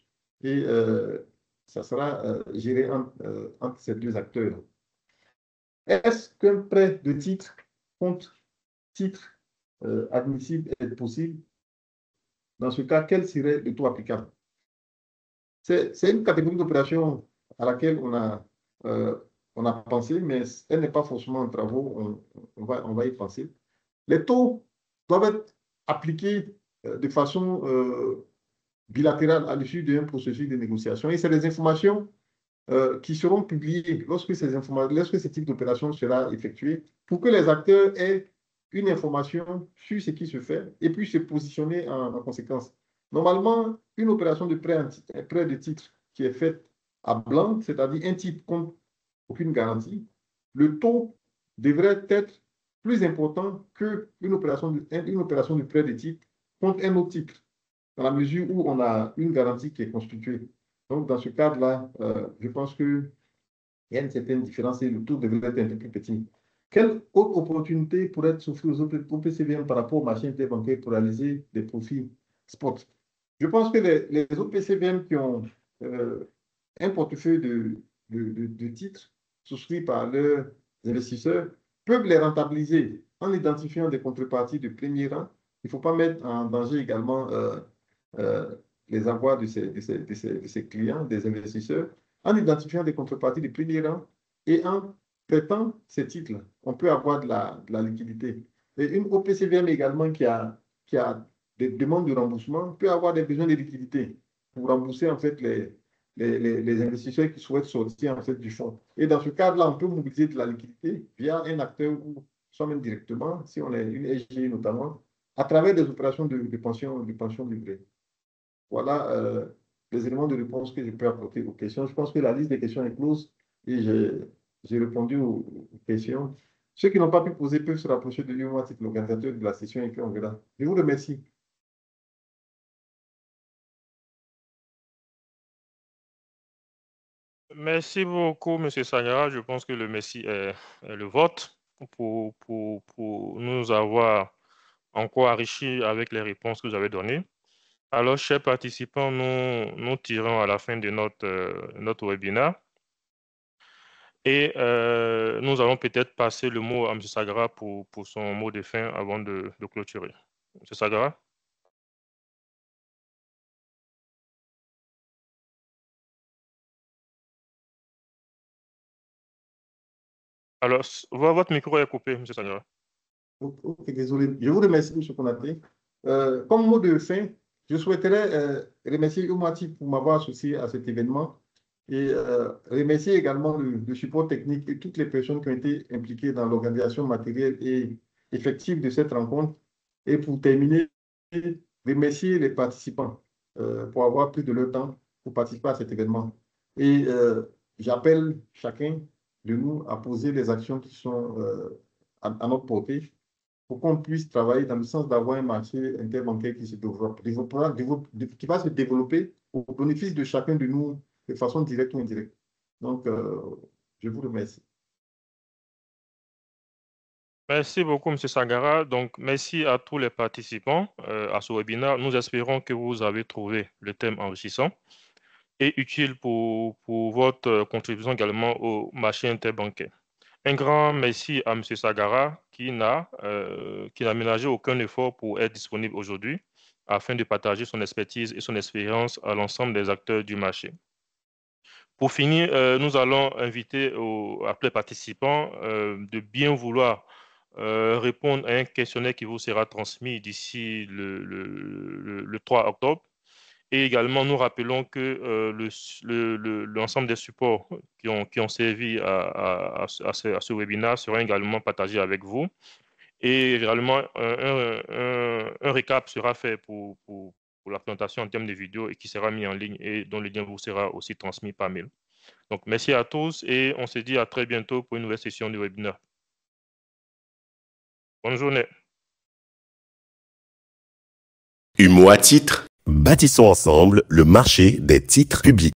Et ça sera géré entre ces deux acteurs. Est-ce qu'un prêt de titre contre titre admissible est possible? Dans ce cas, quel serait le taux applicable? C'est une catégorie d'opération à laquelle on a pensé, mais elle n'est pas forcément en travaux, on va y penser. Les taux doivent être appliqués de façon bilatérale à l'issue d'un processus de négociation. Et c'est des informations qui seront publiées lorsque ce type d'opération sera effectué pour que les acteurs aient une information sur ce qui se fait et puissent se positionner en conséquence. Normalement, une opération de prêt de titre qui est faite à blanc, c'est-à-dire un titre contre aucune garantie, le taux devrait être plus important qu'une opération de prêt de titre contre un autre titre, dans la mesure où on a une garantie qui est constituée. Donc, dans ce cadre-là, je pense qu'il y a une certaine différence et le taux devrait être un peu plus petit. Quelle autre opportunité pourrait être s'offrir aux OPCVM par rapport au marché interbancaire pour réaliser des profits spot? Je pense que les OPCVM qui ont un portefeuille de titres souscrits par leurs investisseurs peuvent les rentabiliser en identifiant des contreparties de premier rang. Il ne faut pas mettre en danger également les avoirs de ces clients, des investisseurs, en identifiant des contreparties de premier rang et en traitant ces titres-là. On peut avoir de la liquidité. Et une OPCVM également qui a des demandes de remboursement peut avoir des besoins de liquidité pour rembourser en fait les investisseurs qui souhaitent sortir en fait du fonds. Et dans ce cadre-là, on peut mobiliser de la liquidité via un acteur ou soi-même directement, si on est une SGI notamment, à travers des opérations de pension livrée. Voilà les éléments de réponse que je peux apporter aux questions. Je pense que la liste des questions est close et j'ai répondu aux questions. Ceux qui n'ont pas pu poser peuvent se rapprocher de lui, moi, l'organisateur de la session, et puis on verra. Je vous remercie. Merci beaucoup, M. Sangara. Je pense que le merci est le vote pour nous avoir encore enrichi avec les réponses que vous avez données. Alors, chers participants, nous tirons à la fin de notre webinaire. Et nous allons peut-être passer le mot à M. Sagara pour son mot de fin avant de clôturer. M. Sagara? Alors, votre micro est coupé, M. Sangara. Ok, désolé. Je vous remercie, M. Konaté. Comme mot de fin, je souhaiterais remercier Umati pour m'avoir associé à cet événement et remercier également le support technique et toutes les personnes qui ont été impliquées dans l'organisation matérielle et effective de cette rencontre. Et pour terminer, remercier les participants pour avoir pris de leur temps pour participer à cet événement. Et j'appelle chacun de nous à poser les actions qui sont à notre portée pour qu'on puisse travailler dans le sens d'avoir un marché interbancaire qui se développe, qui va se développer au bénéfice de chacun de nous de façon directe ou indirecte. Donc, je vous remercie. Merci beaucoup, M. Sangara. Donc, merci à tous les participants à ce webinaire. Nous espérons que vous avez trouvé le thème enrichissant et utile pour votre contribution également au marché interbancaire. Un grand merci à M. Sangara qui n'a ménagé aucun effort pour être disponible aujourd'hui afin de partager son expertise et son expérience à l'ensemble des acteurs du marché. Pour finir, nous allons inviter les participants de bien vouloir répondre à un questionnaire qui vous sera transmis d'ici le 3 octobre. Et également, nous rappelons que l'ensemble des supports qui ont servi à ce webinaire seront également partagés avec vous. Et également, un récap sera fait pour la présentation en termes de vidéos et qui sera mis en ligne et dont le lien vous sera aussi transmis par mail. Donc, merci à tous et on se dit à très bientôt pour une nouvelle session du webinaire. Bonne journée. UMOA Titres, bâtissons ensemble le marché des titres publics.